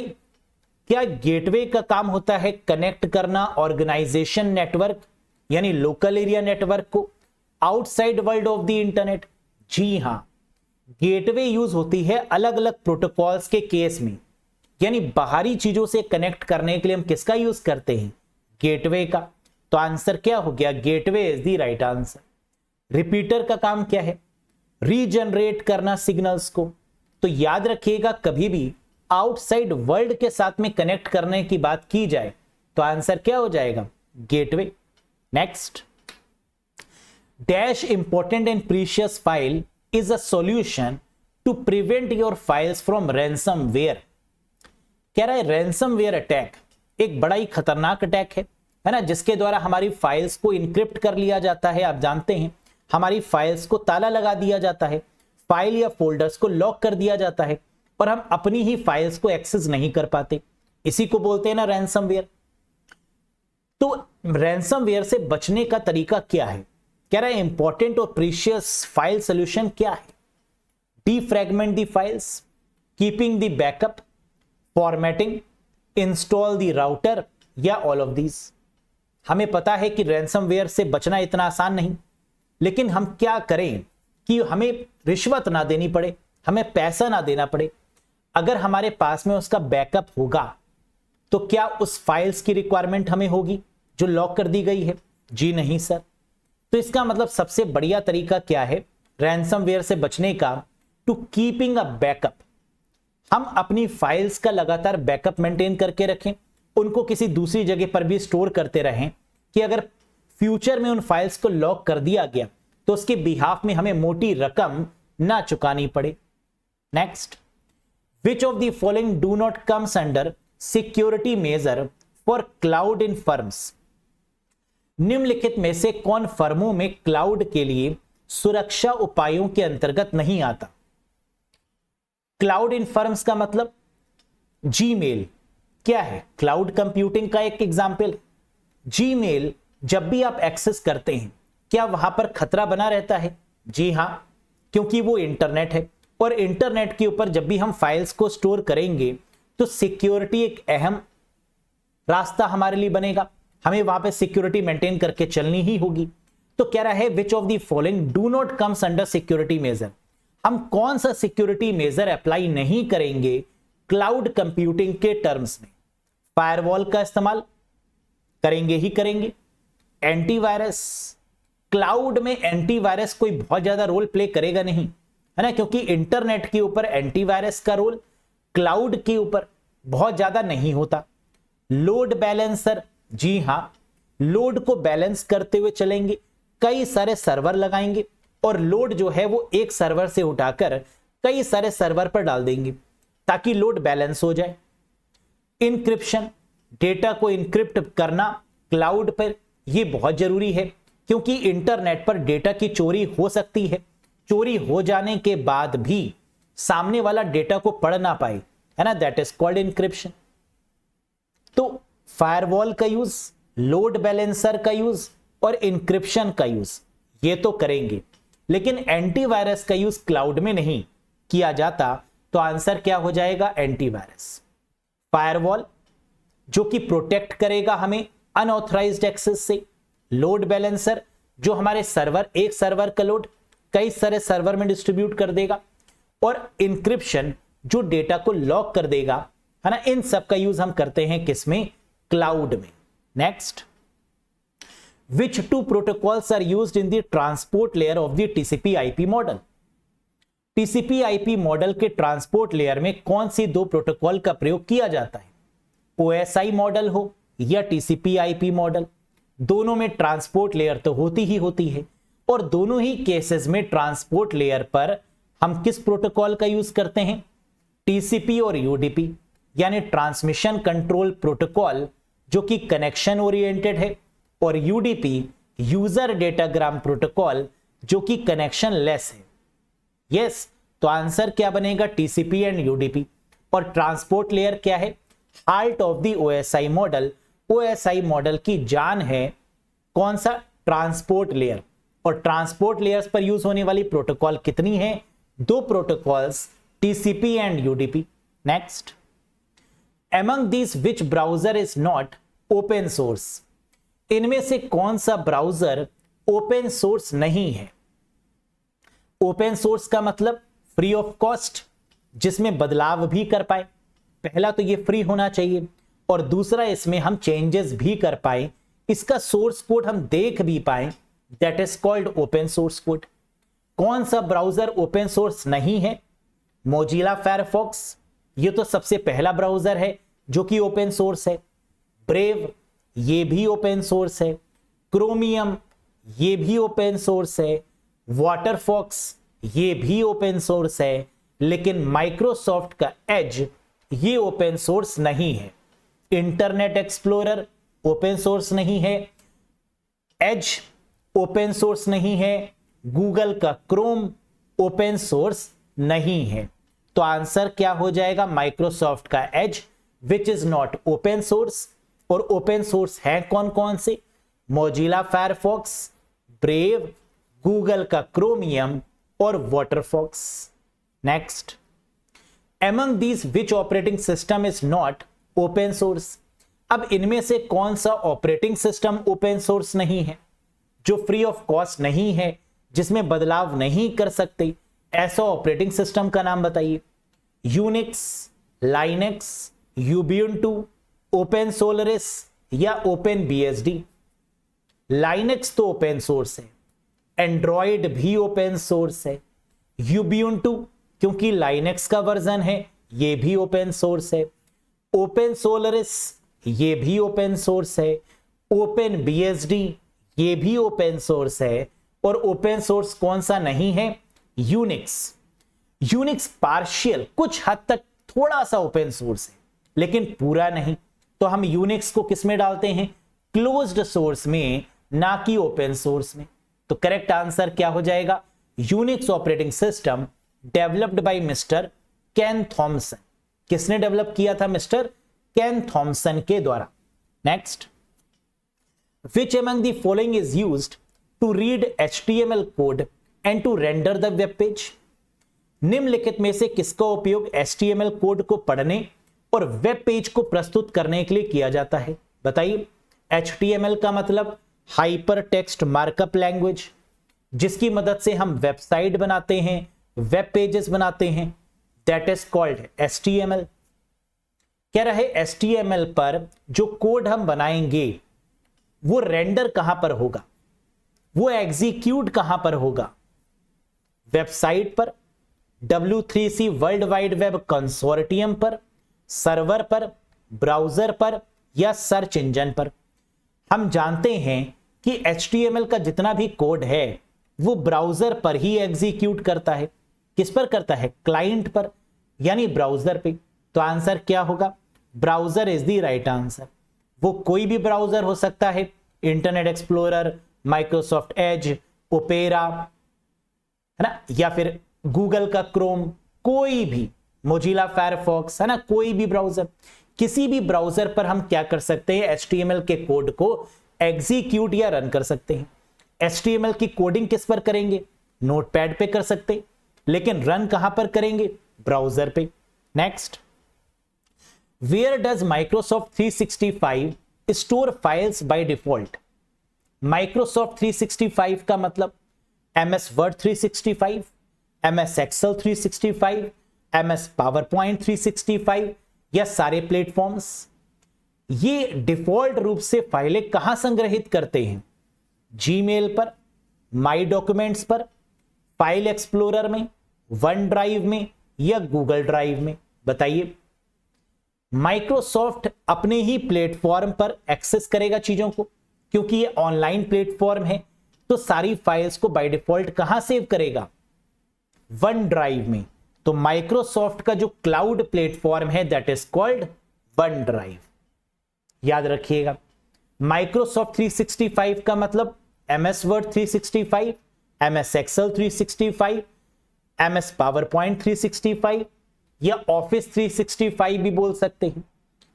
क्या गेटवे का काम होता है कनेक्ट करना ऑर्गेनाइजेशन नेटवर्क यानी लोकल एरिया नेटवर्क को outside world of the internet? जी हां। गेटवे यूज होती है अलग अलग प्रोटोकॉल्स के केस में, यानी बाहरी चीजों से कनेक्ट करने के लिए हम किसका यूज करते हैं? गेटवे का। तो आंसर क्या हो गया? Gateway is the right answer. Repeater का काम क्या है? रीजनरेट करना सिग्नल्स को। तो याद रखिएगा, कभी भी आउटसाइड वर्ल्ड के साथ में कनेक्ट करने की बात की जाए तो आंसर क्या हो जाएगा? Gateway. Next, dash important and precious file is a solution to prevent your files from ransomware. कह रहा है रैंसमवेयर अटैक एक बड़ा ही खतरनाक अटैक है ना, जिसके द्वारा हमारी फाइल्स को इनक्रिप्ट कर लिया जाता है। आप जानते हैं, हमारी फाइल्स को ताला लगा दिया जाता है, फाइल या फोल्डर्स को लॉक कर दिया जाता है और हम अपनी ही फाइल्स को एक्सेस नहीं कर पाते। इसी को बोलते हैं ना रैंसमवेयर। तो रैंसमवेयर से बचने का तरीका क्या है? कह रहा है इंपॉर्टेंट और प्रीशियस फाइल सॉल्यूशन क्या है? Defragment the files, keeping the backup, formatting, install the router या ऑल ऑफ दीज। हमें पता है कि रैंसमवेयर से बचना इतना आसान नहीं, लेकिन हम क्या करें कि हमें रिश्वत ना देनी पड़े, हमें पैसा ना देना पड़े। अगर हमारे पास में उसका बैकअप होगा तो क्या उस फाइल्स की रिक्वायरमेंट हमें होगी जो लॉक कर दी गई है? जी नहीं सर। तो इसका मतलब सबसे बढ़िया तरीका क्या है रैंसमवेयर से बचने का? To keeping a backup. हम अपनी फाइल्स का लगातार बैकअप मेंटेन करके रखें, उनको किसी दूसरी जगह पर भी स्टोर करते रहें कि अगर फ्यूचर में उन फाइल्स को लॉक कर दिया गया तो उसके बिहाफ में हमें मोटी रकम ना चुकानी पड़े। Next, which of the following do not comes under security measure for cloud in firms. निम्नलिखित में से कौन फर्मों में क्लाउड के लिए सुरक्षा उपायों के अंतर्गत नहीं आता? क्लाउड इन फर्म्स का मतलब जीमेल क्या है? क्लाउड कंप्यूटिंग का एक एग्जाम्पल। जीमेल जब भी आप एक्सेस करते हैं क्या वहां पर खतरा बना रहता है? जी हां, क्योंकि वो इंटरनेट है और इंटरनेट के ऊपर जब भी हम फाइल्स को स्टोर करेंगे तो सिक्योरिटी एक अहम रास्ता हमारे लिए बनेगा। हमें वहां पे सिक्योरिटी मेंटेन करके चलनी ही होगी। तो कह रहा है विच of the following do not comes under security measure. हम कौन सा सिक्योरिटी मेजर अप्लाई नहीं करेंगे क्लाउड कंप्यूटिंग के टर्म्स में? फायरवॉल का इस्तेमाल करेंगे ही करेंगे, एंटीवायरस, क्लाउड में एंटीवायरस कोई बहुत ज्यादा रोल प्ले करेगा नहीं, है ना, क्योंकि इंटरनेट के ऊपर एंटीवायरस का रोल क्लाउड के ऊपर बहुत ज्यादा नहीं होता। लोड बैलेंसर, जी हां, लोड को बैलेंस करते हुए चलेंगे, कई सारे सर्वर लगाएंगे और लोड जो है वो एक सर्वर से उठाकर कई सारे सर्वर पर डाल देंगे ताकि लोड बैलेंस हो जाए। इंक्रिप्शन, डेटा को इंक्रिप्ट करना क्लाउड पर, यह बहुत जरूरी है क्योंकि इंटरनेट पर डेटा की चोरी हो सकती है। चोरी हो जाने के बाद भी सामने वाला डेटा को पढ़ ना पाए, है ना, दैट इज कॉल्ड इंक्रिप्शन। तो फायरवॉल का यूज, लोड बैलेंसर का यूज और इंक्रिप्शन का यूज ये तो करेंगे, लेकिन एंटीवायरस का यूज क्लाउड में नहीं किया जाता। तो आंसर क्या हो जाएगा? एंटीवायरस। फायरवॉल जो कि प्रोटेक्ट करेगा हमें अनऑथराइज्ड एक्सेस से, लोड बैलेंसर जो हमारे सर्वर, एक सर्वर का लोड कई सारे सर्वर में डिस्ट्रीब्यूट कर देगा, और इंक्रिप्शन जो डेटा को लॉक कर देगा, है ना। इन सब का यूज हम करते हैं किसमें? क्लाउड में। Next, which two protocols are used in the transport layer of the TCP IP model? TCP IP model के ट्रांसपोर्ट लेयर में कौन सी दो प्रोटोकॉल का प्रयोग किया जाता है? ओएसआई मॉडल हो या टीसीपी आईपी मॉडल, दोनों में ट्रांसपोर्ट लेयर तो होती ही होती है, और दोनों ही केसेस में ट्रांसपोर्ट लेयर पर हम किस प्रोटोकॉल का यूज करते हैं? टीसीपी और यूडीपी, यानी ट्रांसमिशन कंट्रोल प्रोटोकॉल जो कि कनेक्शन ओरिएंटेड है, और यूडीपी यूजर डेटाग्राम प्रोटोकॉल जो कि कनेक्शन लेस है। यस, तो आंसर क्या बनेगा? TCP and UDP. और ट्रांसपोर्ट लेयर क्या है? Heart of the OSI model. OSI model की जान है कौन सा? Transport layer. और ट्रांसपोर्ट लेयर्स पर यूज होने वाली प्रोटोकॉल कितनी है? दो protocols, TCP and UDP. Next, among these which browser is not open source? इनमें से कौन सा ब्राउजर ओपन सोर्स नहीं है? ओपन सोर्स का मतलब फ्री ऑफ कॉस्ट, जिसमें बदलाव भी कर पाए। पहला तो ये फ्री होना चाहिए, और दूसरा इसमें हम चेंजेस भी कर पाए, इसका सोर्स कोड हम देख भी पाए, that is called open source code. कौन सा ब्राउजर ओपन सोर्स नहीं है? मोजिला फायरफॉक्स, ये तो सबसे पहला ब्राउजर है जो कि ओपन सोर्स है। ब्रेव, ये भी ओपन सोर्स है। क्रोमियम, ये भी ओपन सोर्स है। वाटरफॉक्स, ये भी ओपन सोर्स है। लेकिन माइक्रोसॉफ्ट का एज ये ओपन सोर्स नहीं है। इंटरनेट एक्सप्लोरर ओपन सोर्स नहीं है, एज ओपन सोर्स नहीं है, गूगल का क्रोम ओपन सोर्स नहीं है। तो आंसर क्या हो जाएगा? माइक्रोसॉफ्ट का Edge which is not open source. और ओपन सोर्स है कौन कौन से? मोजिला फायरफॉक्स, ब्रेव, गूगल का क्रोमियम और Waterfox. Next, among these which operating system is not open source? अब इनमें से कौन सा ऑपरेटिंग सिस्टम ओपन सोर्स नहीं है, जो फ्री ऑफ कॉस्ट नहीं है, जिसमें बदलाव नहीं कर सकते? ऐसा ऑपरेटिंग सिस्टम का नाम बताइए। यूनिक्स, लाइनेक्स, यूबुंटू, ओपन सोलरिस या ओपन बीएसडी? लाइनेक्स तो ओपन सोर्स है, एंड्रॉयड भी ओपन सोर्स है। यूबुंटू क्योंकि लाइनेक्स का वर्जन है, ये भी ओपन सोर्स है। ओपन सोलरिस, ये भी ओपन सोर्स है। ओपन बीएसडी, ये भी ओपन सोर्स है। और ओपन सोर्स कौन सा नहीं है? यूनिक्स। यूनिक्स पार्शियल, कुछ हद तक थोड़ा सा ओपन सोर्स है, लेकिन पूरा नहीं। तो हम यूनिक्स को किस में डालते हैं? क्लोज्ड सोर्स में, ना कि ओपन सोर्स में। तो करेक्ट आंसर क्या हो जाएगा? Unix operating system developed by mister Ken Thompson. किसने डेवलप किया था? मिस्टर केन थॉमसन के द्वारा। Next, which among the following is used to read HTML code and to render the web page? निम्नलिखित में से किसका उपयोग HTML कोड को पढ़ने और वेब पेज को प्रस्तुत करने के लिए किया जाता है? बताइए। HTML का मतलब हाइपर टेक्स्ट मार्कअप लैंग्वेज, जिसकी मदद से हम वेबसाइट बनाते हैं, वेब पेजेस बनाते हैं, दैट इज कॉल्ड HTML। कह रहा है HTML पर जो कोड हम बनाएंगे वो रेंडर कहां पर होगा? वो एग्जीक्यूट कहां पर होगा? वेबसाइट पर, W3C world wide web consortium पर, सर्वर पर, ब्राउजर पर या सर्च इंजन पर? हम जानते हैं कि HTML का जितना भी कोड है वो ब्राउजर पर ही एग्जीक्यूट करता है। किस पर करता है? क्लाइंट पर, यानी ब्राउजर पे। तो आंसर क्या होगा? Browser is the right answer. वो कोई भी ब्राउजर हो सकता है, internet explorer, Microsoft Edge, opera, है ना, या फिर गूगल का क्रोम, कोई भी, मोजिला फायरफॉक्स, है ना, कोई भी ब्राउजर। किसी भी ब्राउजर पर हम क्या कर सकते हैं? HTML के कोड को एग्जीक्यूट या रन कर सकते हैं। HTML की कोडिंग किस पर करेंगे? नोटपैड पे कर सकते, लेकिन रन कहां पर करेंगे? ब्राउजर पे। Next, where does Microsoft 365 store files by default? Microsoft 365 का मतलब MS Word 365, MS Excel 365, MS PowerPoint 365 या सारे प्लेटफॉर्म्स? ये डिफॉल्ट रूप से फाइलें कहां संग्रहित करते हैं? जीमेल पर, माई डॉक्यूमेंट्स पर, फाइल एक्सप्लोरर में, वन ड्राइव में या गूगल ड्राइव में? बताइए। माइक्रोसॉफ्ट अपने ही प्लेटफॉर्म पर एक्सेस करेगा चीजों को, क्योंकि ये ऑनलाइन प्लेटफॉर्म है, तो सारी फाइल्स को बाय डिफॉल्ट कहां सेव करेगा? वन ड्राइव में। तो माइक्रोसॉफ्ट का जो क्लाउड प्लेटफॉर्म है that is called One Drive. याद रखिएगा, माइक्रोसॉफ्ट 365 का मतलब MS Word 365, MS Excel 365, MS PowerPoint 365 या ऑफिस 365 भी बोल सकते हैं,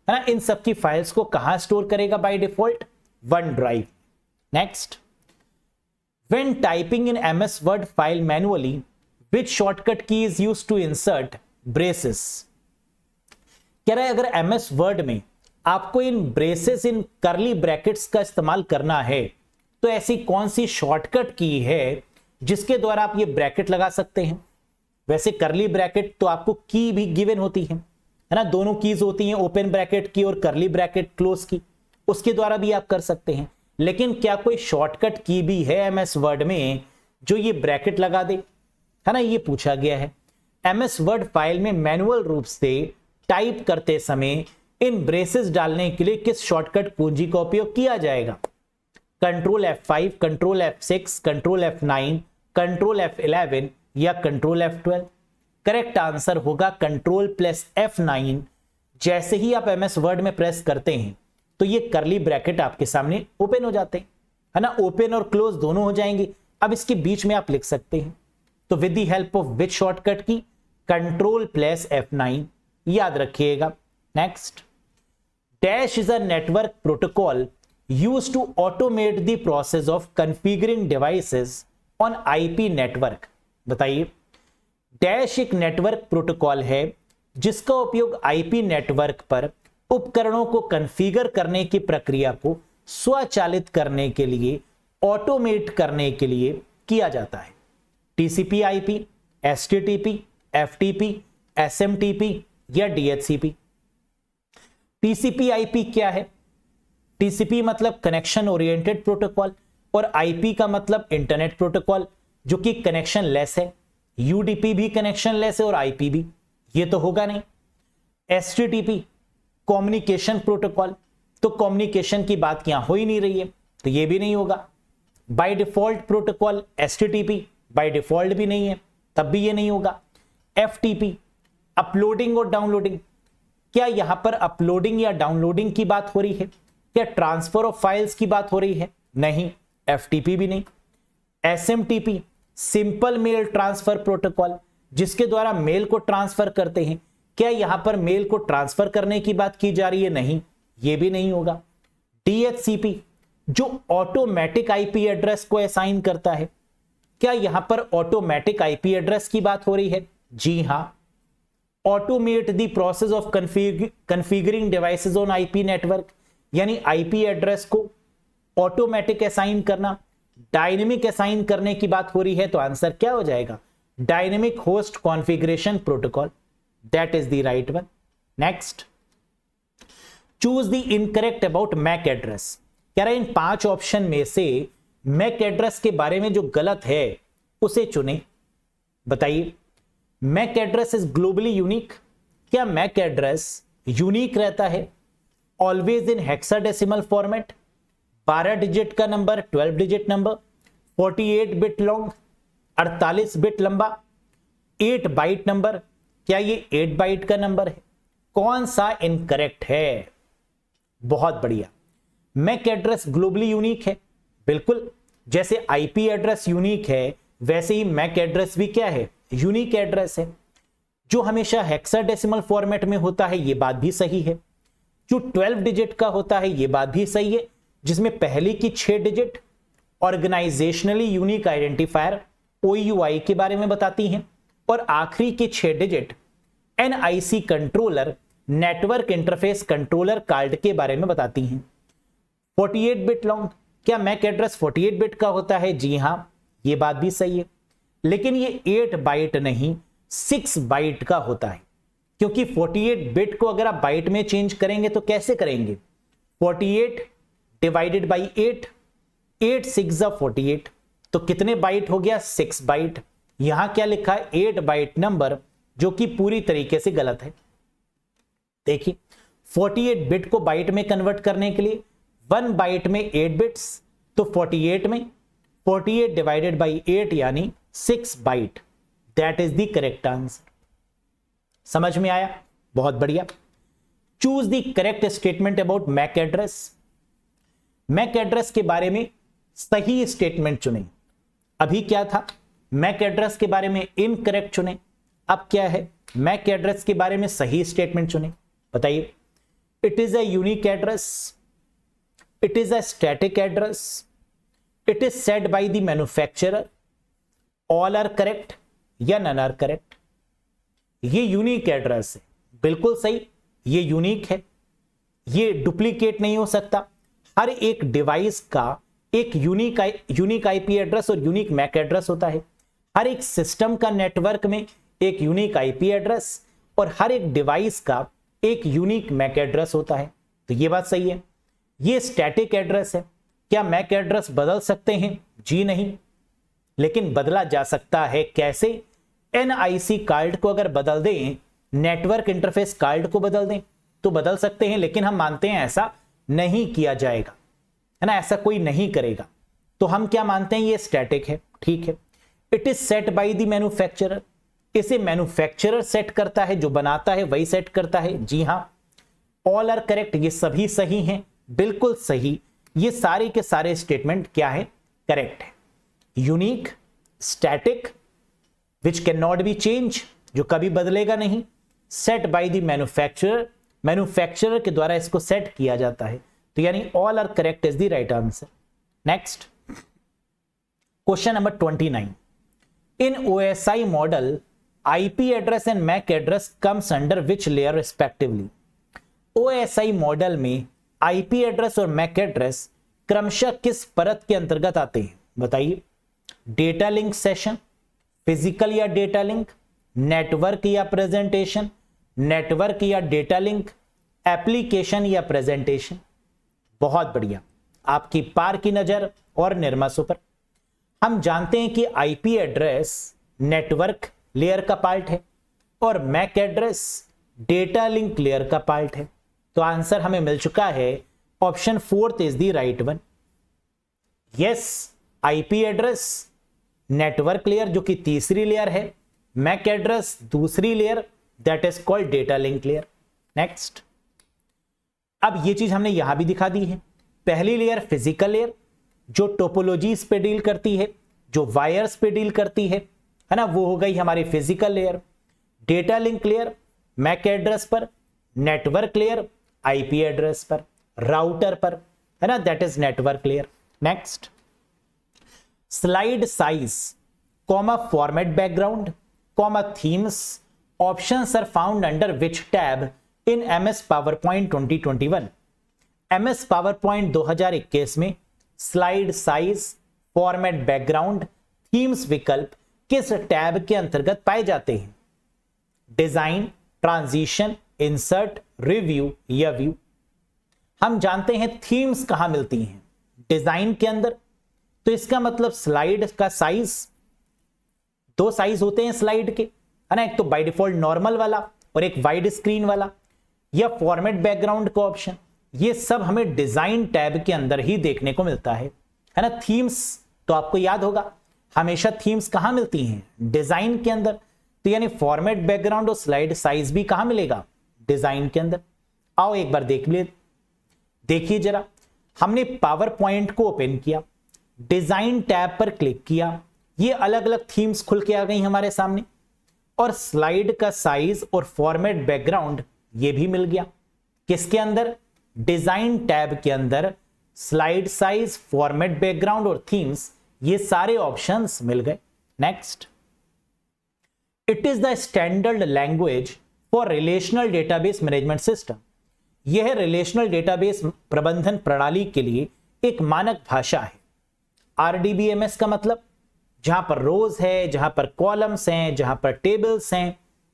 है ना। इन सब की फाइल्स को कहां स्टोर करेगा by default? One drive. Next, when typing in MS word file manually which shortcut key is used to insert braces? कह रहा है अगर MS वर्ड में आपको इन ब्रेसेस, इन करली ब्रैकेट्स का इस्तेमाल करना है, तो ऐसी कौन सी शॉर्टकट की है जिसके द्वारा आप ये ब्रैकेट लगा सकते हैं? वैसे करली ब्रैकेट तो आपको की भी गिवन होती है ना, दोनों कीज होती हैं, ओपन ब्रैकेट की और करली ब्रैकेट क्लोज की, उसके द्वारा भी आप कर सकते हैं। लेकिन क्या कोई शॉर्टकट की भी है MS वर्ड में जो ये ब्रैकेट लगा दे, है ना, ये पूछा गया है। MS वर्ड फाइल में मैनुअल रूप से टाइप करते समय इन ब्रेसेस डालने के लिए किस शॉर्टकट कुंजी का उपयोग किया जाएगा? Control F5, control F6, control F9, control F11 या कंट्रोल F12? करेक्ट आंसर होगा कंट्रोल प्लस F9। जैसे ही आप MS वर्ड में प्रेस करते हैं तो ये करली ब्रैकेट आपके सामने ओपन हो जाते हैं, है ना, ओपन और क्लोज दोनों हो जाएंगे। अब इसके बीच में आप लिख सकते हैं, तो with the help of which shortcut की? Control plus F9। याद रखिएगा। Next, dash is a network protocol used to automate the process of configuring devices on IP network. बताइए। डैश एक नेटवर्क प्रोटोकॉल है जिसका उपयोग IP नेटवर्क पर उपकरणों को कॉन्फ़िगर करने की प्रक्रिया को स्वचालित करने के लिए, ऑटोमेट करने के लिए किया जाता है। TCP/IP, STTP, FTP, SMTP या DHCP? TCP/IP क्या है? TCP मतलब कनेक्शन ओरिएंटेड प्रोटोकॉल और IP का मतलब इंटरनेट प्रोटोकॉल जो कि कनेक्शन लेस है। UDP भी कनेक्शन लेस है और IP भी, ये तो होगा नहीं। STTP कम्युनिकेशन प्रोटोकॉल, तो कम्युनिकेशन की बात यहां हो ही नहीं रही है, तो ये भी नहीं होगा। By default protocol STTP by default भी नहीं है, तब भी ये नहीं होगा। FTP अपलोडिंग और डाउनलोडिंग, क्या यहां पर अपलोडिंग या डाउनलोडिंग की बात हो रही है? क्या ट्रांसफर ऑफ फाइल्स की बात हो रही है? नहीं, FTP भी नहीं। SMTP simple mail transfer protocol, जिसके द्वारा मेल को ट्रांसफर करते हैं, क्या यहां पर मेल को ट्रांसफर करने की बात की जा रही है? नहीं, ये भी नहीं होगा। DHCP जो ऑटोमेटिक IP एड्रेस को असाइन करता है, क्या यहां पर ऑटोमेटिक IP एड्रेस की बात हो रही है? जी हां। Automate the process of configuring devices on IP network, यानी IP एड्रेस को ऑटोमेटिक असाइन करना, डायनेमिक असाइन करने की बात हो रही है, तो आंसर क्या हो जाएगा? Dynamic host configuration protocol, that is the right one. Next, choose the incorrect about MAC address. कह रहा है इन 5 ऑप्शन में से मैक एड्रेस के बारे में जो गलत है उसे चुने। बताइए, MAC address is globally unique. क्या मैक एड्रेस यूनिक रहता है? Always in hexadecimal format, 12 digit का number, 12 digit number, 48 bit long, 48 bit लंबा, 8 बाइट नंबर। क्या ये 8 बाइट का नंबर है? कौन सा इनकरेक्ट है? बहुत बढ़िया, मैक एड्रेस ग्लोबली यूनिक है। बिल्कुल, जैसे आईपी एड्रेस यूनिक है वैसे ही मैक एड्रेस भी क्या है? यूनिक एड्रेस है। जो हमेशा हेक्साडेसिमल फॉर्मेट में होता है ये बात भी सही है। जो 12 डिजिट का होता है ये बात भी सही है, जिसमें पहले की 6 digit organisationally unique identifier OUI के बारे में बताती हैं और आखिरी के 6 digit NIC controller network interface controller card के बारे में बताती हैं। 48 बिट लॉन्ग, क्या मैक एड्रेस 48 बिट का होता है? जी हां, ये बात भी सही है, लेकिन ये 8 बाइट नहीं 6 बाइट का होता है, क्योंकि 48 बिट को अगर आप बाइट में चेंज करेंगे तो कैसे करेंगे? 48 डिवाइडेड बाई 8, 8 6 48, तो कितने बाइट हो गया? 6 बाइट। यहां क्या लिखा है? 8 बाइट नंबर, जो कि पूरी तरीके से गलत है। देखिए, 48 बिट को बाइट में कन्वर्ट करने के लिए 1 बाइट में 8 बिट्स, तो 48 में 48 डिवाइडेड बाई 8 यानी 6 byte. That is the correct answer. समझ में आया? बहुत बढ़िया। Choose the correct statement about MAC address. MAC address के बारे में सही स्टेटमेंट चुने। अभी क्या था? मैक एड्रेस के बारे में इनकरेक्ट चुने। अब क्या है? मैक एड्रेस के बारे में सही स्टेटमेंट चुने। बताइए, it is a unique address, it is a static address, it is set by the manufacturer, all are correct या नन आर करेक्ट? ये यूनिक एड्रेस है, बिल्कुल सही, ये यूनिक है, ये डुप्लीकेट नहीं हो सकता। हर एक डिवाइस का एक यूनिक आईपी एड्रेस और यूनिक मैक एड्रेस होता है। हर एक सिस्टम का नेटवर्क में एक यूनिक आईपी एड्रेस और हर एक डिवाइस का एक यूनिक मैक एड्रेस होता है, तो ये बात सही है। ये स्टैटिक एड्रेस है। क्या मैक एड्रेस बदल सकते हैं? जी नहीं, लेकिन बदला जा सकता है। कैसे? NIC कार्ड को अगर बदल दें, नेटवर्क इंटरफेस कार्ड को बदल दें तो बदल सकते हैं, लेकिन हम मानते हैं ऐसा नहीं किया जाएगा, है ना, ऐसा कोई नहीं करेगा। तो हम क्या मानते हैं? ये स्टैटिक है। ठीक है। It is set by the manufacturer, इसे मैन्युफैक्चरर सेट करता है, जो बनाता है वही सेट करता है। जी हां, ऑल आर करेक्ट, ये सभी सही हैं, बिल्कुल सही। ये सारे के सारे स्टेटमेंट क्या है? करेक्ट है। Unique, static which can not be change, जो कभी बदलेगा नहीं, set by the manufacturer, manufacturer के द्वारा इसको सेट किया जाता है, तो यानी all are correct is the right answer. Next question number 29। In OSI model IP address and MAC address comes under which layer respectively? OSI model में IP एड्रेस और मैक एड्रेस क्रमशः किस परत के अंतर्गत आते हैं? बताइए। डेटा लिंक सेशन, फिजिकल या डेटा लिंक, नेटवर्क या प्रेजेंटेशन, नेटवर्क या डेटा लिंक, एप्लीकेशन या प्रेजेंटेशन। बहुत बढ़िया, आपकी पार की नजर और निर्मासों पर। हम जानते हैं कि IP एड्रेस नेटवर्क लेयर का पार्ट है और MAC address data link layer का पार्ट है, तो आंसर हमें मिल चुका है। Option 4 is the right one. Yes, IP address network layer जो कि तीसरी लेयर है, मैक एड्रेस दूसरी layer, that is called data link layer. Next, अब ये चीज हमने यहां भी दिखा दी है। पहली लेयर फिजिकल लेयर जो टोपोलॉजीज पे डील करती है, जो वायर्स पे डील करती है ना, वो हो गई हमारी physical layer. Data link layer MAC address पर, नेटवर्क लेयर IP एड्रेस पर, राउटर पर, है ना, that is network layer. Next, slide size comma format background comma themes options are found under which tab in MS PowerPoint 2021? MS PowerPoint 2021 में slide size, format background, themes विकल्प किस टैब के अंतर्गत पाए जाते हैं? डिजाइन, ट्रांजिशन, इंसर्ट, रिव्यू या व्यू? हम जानते हैं थीम्स कहां मिलती हैं? डिजाइन के अंदर, तो इसका मतलब स्लाइड का साइज, दो साइज होते हैं स्लाइड के, है ना, एक तो बाय डिफॉल्ट नॉर्मल वाला और एक वाइड स्क्रीन वाला, या फॉर्मेट बैकग्राउंड का ऑप्शन। ये सब हमें डिजाइन टैब के अंदर ही देखने को मिलता है ना। थीम्स तो आपको याद होगा, हमेशा थीम्स कहां मिलती हैं? डिजाइन के अंदर। तो यानी फॉर्मेट बैकग्राउंड और स्लाइड साइज भी कहां मिलेगा? डिजाइन के अंदर। आओ एक बार देखिए जरा, हमने पावर पॉइंट को ओपन किया, डिजाइन टैब पर क्लिक किया, ये अलग अलग थीम्स खुल के आ गई हमारे सामने, और स्लाइड का साइज और फॉर्मेट बैकग्राउंड ये भी मिल गया। किसके अंदर? डिजाइन टैब के अंदर स्लाइड साइज, फॉर्मेट बैकग्राउंड और थीम्स, ये सारे ऑप्शंस मिल गए। Next, it is the standard language for relational database management system. यह रिलेशनल डेटाबेस प्रबंधन प्रणाली के लिए एक मानक भाषा है। आरडीबीएमएस का मतलब जहां पर रोज है, जहां पर कॉलम्स हैं, जहां पर टेबल्स हैं,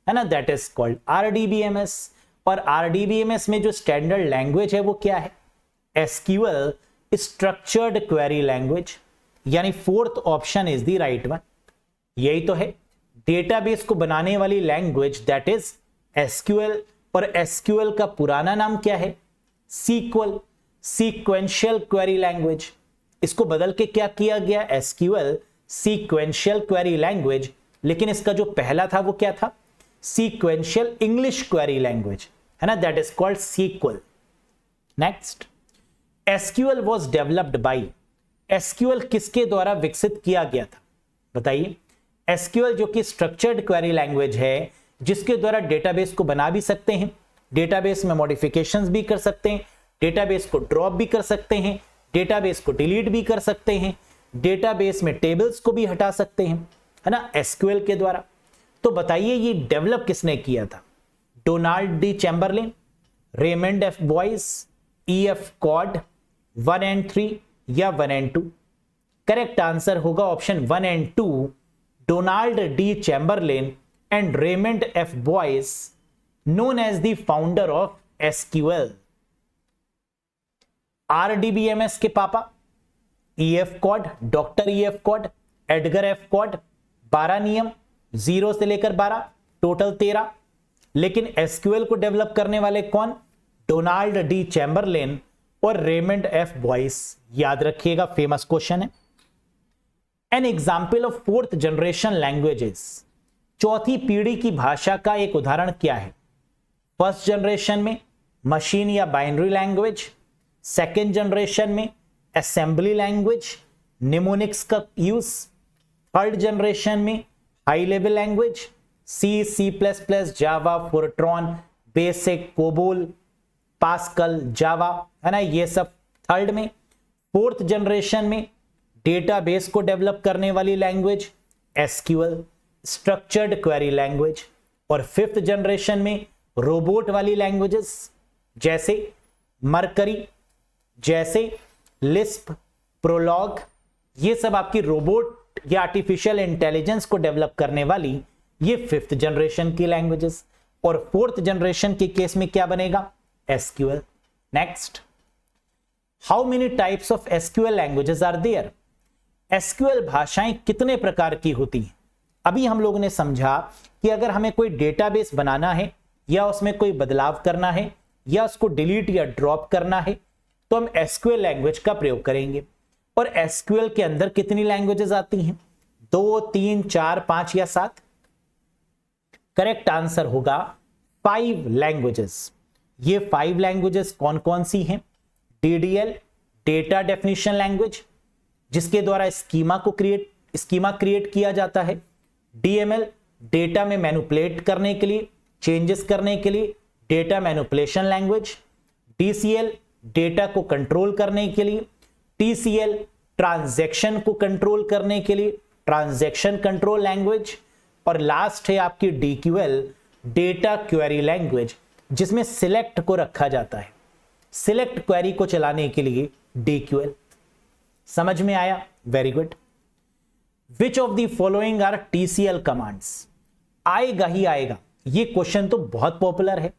है ना, दैट इज कॉल्ड आरडीबीएमएस। और आरडीबीएमएस में जो स्टैंडर्ड लैंग्वेज है वो क्या है? एसक्यूएल, स्ट्रक्चर्ड क्वेरी लैंग्वेज, यानी fourth option is the right one. यही तो है डेटाबेस को बनाने वाली लैंग्वेज, दैट इज एसक्यूएल। और एसक्यूएल का पुराना नाम क्या है? SEQUEL, sequential query language. इसको बदल के क्या किया गया? SQL sequential query language. लेकिन इसका जो पहला था वो क्या था? सीक्वेंशियल इंग्लिश क्वेरी लैंग्वेज, है ना, that is called SEQUEL. Next, SQL was developed by. SQL किसके द्वारा विकसित किया गया था? बताइए। एसक्यूएल जो कि स्ट्रक्चर्ड क्वेरी लैंग्वेज है, जिसके द्वारा डेटाबेस को बना भी सकते हैं, डेटाबेस में मॉडिफिकेशंस भी कर सकते हैं, डेटाबेस को ड्रॉप भी कर सकते हैं, डेटाबेस को डिलीट भी कर सकते हैं, डेटाबेस में टेबल्स को भी हटा सकते हैं, है ना, एसक्यूएल के द्वारा। तो बताइए ये डेवलप किसने किया था? Donald D Chamberlin, Raymond F Boyce, EF Codd, 1 and 3 या 1 and 2? करेक्ट आंसर होगा option 1 and 2, Donald D Chamberlin and Raymond F. Boyce, known as the founder of SQL. RDBMS के पापा EF Codd, doctor EF Codd, Edgar F Codd, 12 नियम, 0 से लेकर 12, टोटल 13। लेकिन SQL को डेवलप करने वाले कौन? डोनाल्ड डी चैम्बरलिन और रेमंड एफ बॉयस। याद रखिएगा, फेमस क्वेश्चन है। An example of fourth generation languages. चौथी पीढ़ी की भाषा का एक उदाहरण क्या है? फर्स्ट जनरेशन में मशीन या बाइनरी लैंग्वेज, सेकेंड जनरेशन में असेंबली लैंग्वेज, निमोनिक्स का यूज, थर्ड जनरेशन में हाई लेवल लैंग्वेज, सी, सी प्लस प्लस, जावा, फोर्ट्रॉन, बेसिक, कोबोल, पास्कल, जावा, है ना, ये सब थर्ड में। फोर्थ जनरेशन में डेटाबेस को डेवलप करने वाली language SQL, structured query language. और फिफ्थ जनरेशन में रोबोट वाली लैंग्वेजेस जैसे मरकरी, जैसे लिस्प, प्रोलॉग, ये सब आपकी रोबोट या आर्टिफिशियल इंटेलिजेंस को डेवलप करने वाली ये फिफ्थ जनरेशन की लैंग्वेजेस। और फोर्थ जनरेशन के केस में क्या बनेगा? SQL. Next, how many types of SQL languages are there? एसक्यूएल भाषाएं कितने प्रकार की होती हैं? अभी हम लोगों ने समझा कि अगर हमें कोई डेटाबेस बनाना है या उसमें कोई बदलाव करना है या उसको डिलीट या ड्रॉप करना है तो हम एसक्यूएल लैंग्वेज का प्रयोग करेंगे। और एसक्यूएल के अंदर कितनी लैंग्वेजेस आती हैं? 2, 3, 4, 5 या 7? करेक्ट आंसर होगा 5 लैंग्वेजेस। ये 5 लैंग्वेजेस कौन कौन सी हैं? डीडीएल, डेटा डेफिनेशन लैंग्वेज, जिसके द्वारा स्कीमा क्रिएट किया जाता है। डीएमएल, डेटा में मैनिपुलेट करने के लिए, चेंजेस करने के लिए data manipulation language. DCL, data को कंट्रोल करने के लिए। टीसीएल, ट्रांजैक्शन को कंट्रोल करने के लिए, ट्रांजैक्शन कंट्रोल लैंग्वेज। और लास्ट है आपकी डीक्यूएल, डेटा क्वेरी लैंग्वेज, जिसमें सिलेक्ट को रखा जाता है। सिलेक्ट क्वेरी को चलाने के लिए डीक्यूएल। समझ में आया? Very good. Which of the following are TCL commands? आएगा ही आएगा, ये क्वेश्चन तो बहुत पॉपुलर है।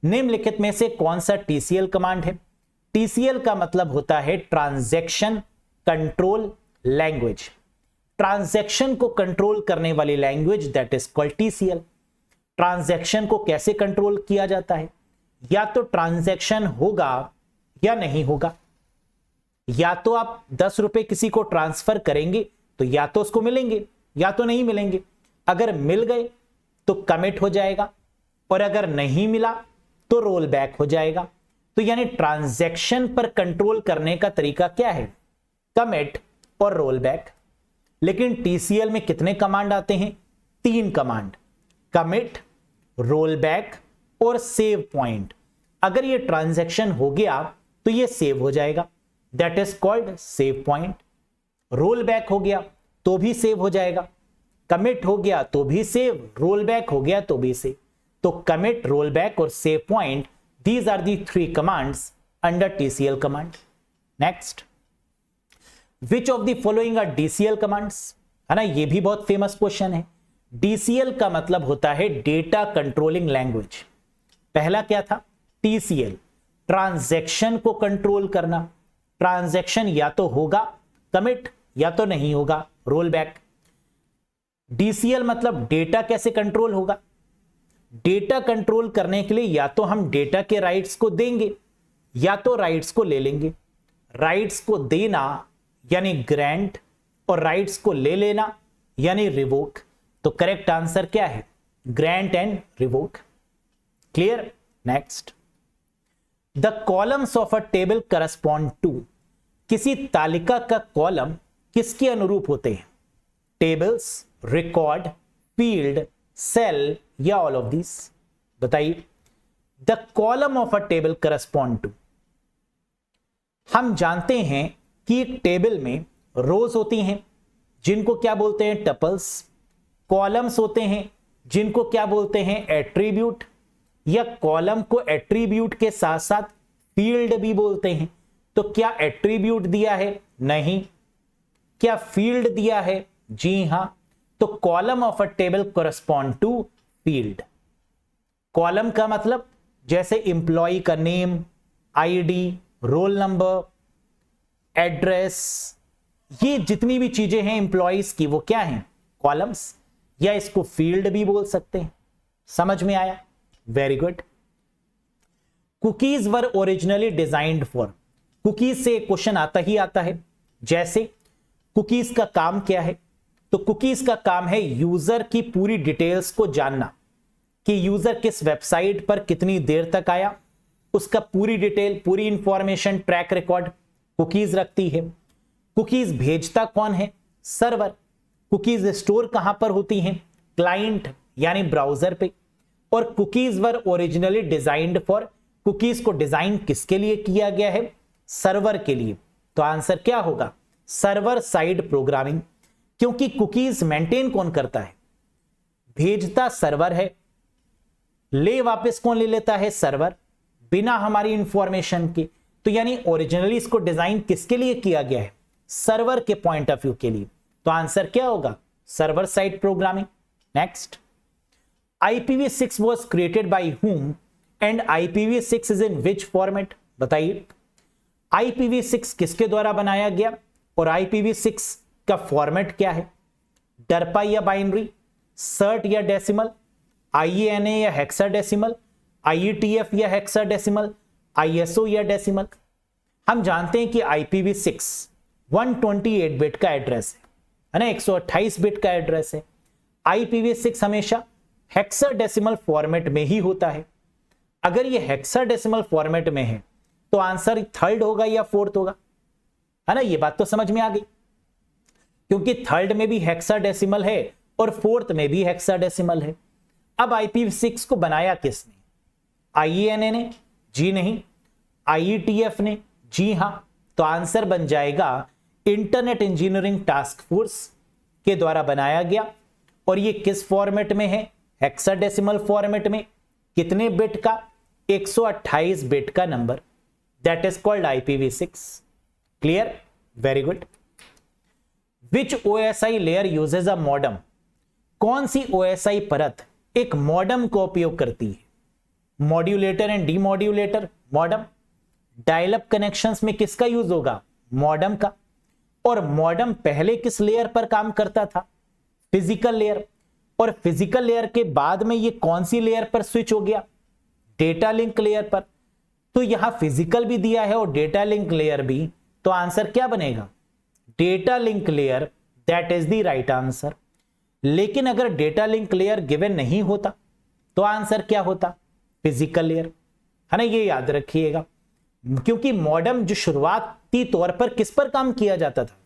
निम्नलिखित में से कौन सा टीसीएल कमांड है? टीसीएल का मतलब होता है ट्रांजैक्शन कंट्रोल लैंग्वेज, ट्रांजैक्शन को कंट्रोल करने वाली language, that is called TCL. Transaction को कैसे कंट्रोल किया जाता है? या तो ट्रांजैक्शन होगा या नहीं होगा। या तो आप 10 रुपए किसी को ट्रांसफर करेंगे तो या तो उसको मिलेंगे या तो नहीं मिलेंगे। अगर मिल गए तो कमिट हो जाएगा और अगर नहीं मिला तो रोल बैक हो जाएगा। तो यानी ट्रांजैक्शन पर कंट्रोल करने का तरीका क्या है? कमिट और रोल बैक। लेकिन टीसीएल में कितने कमांड आते हैं? 3 कमांड, कमिट, रोल बैक और सेव पॉइंट। अगर ये ट्रांजैक्शन हो गया तो ये सेव हो जाएगा, that is called save point. Roll back हो गया तो भी सेव हो जाएगा, कमिट हो गया तो भी सेव, रोल बैक हो गया तो भी सेव। तो कमिट, रोल बैक और save point, these are the 3 commands under TCL command. Next, which of the following are DCL commands? है ना, ये भी बहुत फेमस क्वेश्चन है। डीसीएल का मतलब होता है डेटा कंट्रोलिंग लैंग्वेज। पहला क्या था? टीसीएल, ट्रांजैक्शन को कंट्रोल करना। ट्रांजैक्शन या तो होगा कमिट या तो नहीं होगा रोल बैक। डीसीएल मतलब डेटा कैसे कंट्रोल होगा? डेटा कंट्रोल करने के लिए या तो हम डेटा के राइट्स को देंगे या तो राइट्स को ले लेंगे। राइट्स को देना यानी ग्रांट और राइट्स को ले लेना यानी रिवोक। तो करेक्ट आंसर क्या है? Grant and revoke. Clear? Next, the columns of a table correspond to. किसी तालिका का कॉलम किसके अनुरूप होते हैं? टेबल्स, रिकॉर्ड, फील्ड, सेल या ऑल ऑफ दिस? बताइए। The column of a table correspond to, हम जानते हैं कि एक टेबल में रोज होती हैं जिनको क्या बोलते हैं? टपल्स। कॉलम्स होते हैं जिनको क्या बोलते हैं? एट्रीब्यूट। या कॉलम को एट्रीब्यूट के साथ साथ फील्ड भी बोलते हैं। तो क्या एट्रीब्यूट दिया है? नहीं। क्या फील्ड दिया है? जी हां। तो column of a table correspond to field. Column का मतलब जैसे इंप्लॉय का name, ID, roll number, address, ये जितनी भी चीजें हैं इंप्लॉइज की वो क्या हैं? कॉलम्स। या इसको फील्ड भी बोल सकते हैं। समझ में आया? Very good. Cookies were originally designed for. Cookies से क्वेश्चन आता ही आता है। जैसे कुकीज का काम क्या है? तो कुकीज का काम है यूजर की पूरी डिटेल्स को जानना कि यूजर किस वेबसाइट पर कितनी देर तक आया, उसका पूरी डिटेल, पूरी इंफॉर्मेशन, ट्रैक रिकॉर्ड कुकीज रखती है। कुकीज भेजता कौन है? सर्वर। कुकीज स्टोर कहां पर होती हैं? क्लाइंट यानी ब्राउजर पे। और cookies were originally designed for, cookies को डिजाइन किसके लिए किया गया है? सर्वर के लिए। तो आंसर क्या होगा? Server side programming. क्योंकि कुकीज मेंटेन कौन करता है? भेजता सर्वर है, ले वापस कौन ले लेता है? सर्वर, बिना हमारी इंफॉर्मेशन के। तो यानी ओरिजिनली इसको डिजाइन किसके लिए किया गया है? सर्वर के पॉइंट ऑफ व्यू के लिए। तो आंसर क्या होगा? Server side programming. Next, IPv6 was created by whom and IPv6 is in which format? बताइए। IPv6 किसके द्वारा बनाया गया और IPv6 का फॉर्मेट क्या है? डरपा या बाइनरी, सर्ट या डेसिमल, IANA या हेक्साडेसिमल, IETF या हेक्साडेसिमल, ISO या डेसिमल? हम जानते हैं कि IPv6 128 बिट का एड्रेस है ना, 128 बिट का एड्रेस है। IPv6 हमेशा हेक्साडेसिमल फॉर्मेट में ही होता है। अगर ये हेक्साडेसिमल फॉर्मेट में है तो आंसर थर्ड होगा या फोर्थ होगा? है ना, ये बात तो समझ में आ गई। क्योंकि थर्ड में भी हेक्साडेसिमल है और फोर्थ में भी हेक्साडेसिमल है। अब IPv6 को बनाया किसने? IANA ने? जी नहीं। IETF ने? जी हां। तो आंसर बन जाएगा इंटरनेट इंजीनियरिंग टास्क फोर्स के द्वारा बनाया गया। और ये किस फॉर्मेट में है? हेक्साडेसिमल फॉर्मेट में। कितने बिट का? 128 बिट का number, that is called IPv6। Clear? Very good. Which OSI layer usage a modem? कौन सी OSI परत एक मॉडम को उपयोग करती है? Modulator and demodulator modem. Dial up connections में किसका यूज होगा? मॉडम का। और मॉडेम पहले किस लेयर पर काम करता था? Physical layer. और फिजिकल लेयर के बाद में ये कौन सी लेयर पर स्विच हो गया? डेटा लिंक लेयर पर। तो यहां फिजिकल भी दिया है और डेटा लिंक लेयर भी, तो आंसर क्या बनेगा? Data link layer, that is the right answer. लेकिन अगर डेटा लिंक लेयर गिवन नहीं होता तो आंसर क्या होता? फिजिकल लेयर, है ना, ये याद रखिएगा। क्योंकि मॉडेम जो शुरुआती तौर पर किस पर काम किया जाता था?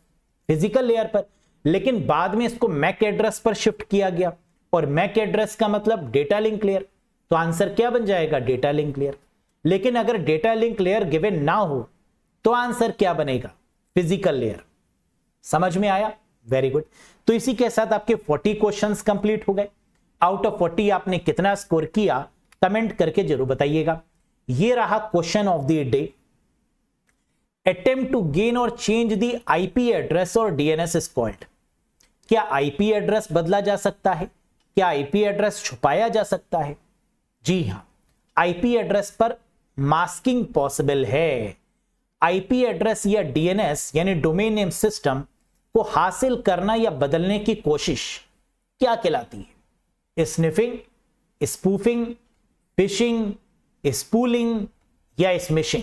फिजिकल लेयर पर, लेकिन बाद में इसको मैक एड्रेस पर शिफ्ट किया गया, और मैक एड्रेस का मतलब डेटा लिंक लेयर, तो आंसर क्या बन जाएगा? Data link layer. लेकिन अगर डेटा लिंक लेयर गिवन ना हो तो आंसर क्या बनेगा? Physical layer. समझ में आया? Very good. तो इसी के साथ आपके 40 क्वेश्चंस कंप्लीट हो गए। आउट ऑफ 40 आपने कितना स्कोर किया कमेंट करके जरूर बताइएगा। ये रहा question of the day. Attempt to gain or change the IP address or DNS is called. क्या आईपी एड्रेस बदला जा सकता है? क्या आईपी एड्रेस छुपाया जा सकता है? जी हां, आईपी एड्रेस पर मास्किंग पॉसिबल है। आईपी एड्रेस या डीएनएस यानी डोमेन नेम सिस्टम को हासिल करना या बदलने की कोशिश क्या कहलाती है? स्निफिंग, स्पूफिंग, फिशिंग, स्पूलिंग या स्मिशिंग?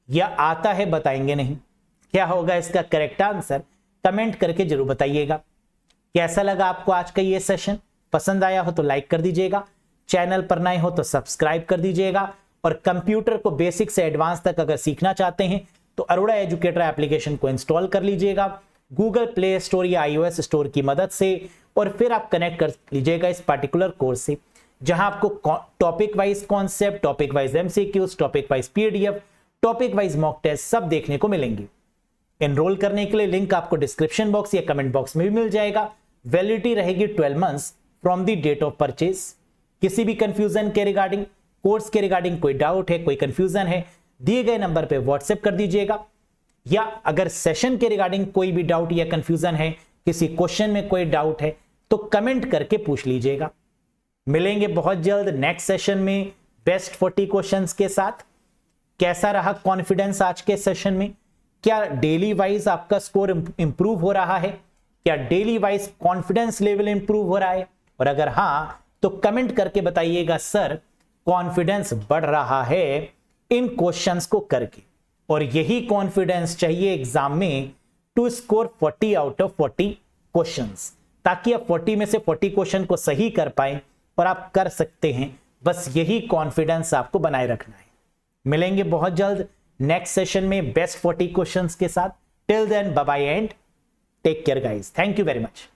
या आता है बताएंगे नहीं? क्या होगा इसका करेक्ट आंसर? कमेंट करके जरूर बताइएगा। कैसा लगा आपको आज का ये सेशन? पसंद आया हो तो लाइक कर दीजिएगा, चैनल पर नए हो तो सब्सक्राइब कर दीजिएगा, और कंप्यूटर को बेसिक से एडवांस तक अगर सीखना चाहते हैं तो अरोड़ा एजुकेटर एप्लीकेशन को इंस्टॉल कर लीजिएगा गूगल प्ले स्टोर या iOS स्टोर की मदद से, और फिर आप कनेक्ट कर लीजिएगा इस पार्टिकुलर कोर्स से, जहां आपको topic wise concept, topic wise MCQs, topic wise PDF, topic wise mock test सब देखने को मिलेंगे। एनरोल करने के लिए लिंक आपको डिस्क्रिप्शन बॉक्स या कमेंट बॉक्स में भी मिल जाएगा। वैलिडिटी रहेगी 12 months from the date of purchase. किसी भी कंफ्यूजन के रिगार्डिंग, कोर्स के रिगार्डिंग कोई डाउट है, कोई कंफ्यूजन है, दिए गए नंबर पे व्हाट्सएप कर दीजिएगा, या अगर सेशन के रिगार्डिंग कोई भी डाउट या कंफ्यूजन है, किसी क्वेश्चन में कोई डाउट है तो कमेंट करके पूछ लीजिएगा। मिलेंगे बहुत जल्द नेक्स्ट सेशन में बेस्ट 40 क्वेश्चंस के साथ। कैसा रहा कॉन्फिडेंस आज के सेशन में? क्या डेली वाइज आपका स्कोर इंप्रूव हो रहा है? क्या daily wise confidence level improve हो रहा है? और अगर हां तो कमेंट करके बताइएगा सर कॉन्फिडेंस बढ़ रहा है इन क्वेश्चंस को करके, और यही कॉन्फिडेंस चाहिए एग्जाम में to score 40 out of 40 questions, ताकि आप 40 में से 40 क्वेश्चन को सही कर पाए, और आप कर सकते हैं। बस यही कॉन्फिडेंस आपको बनाए रखना है। मिलेंगे बहुत जल्द नेक्स्ट सेशन में बेस्ट 40 क्वेश्चंस के साथ। Till then bye bye and take care guys. Thank you very much.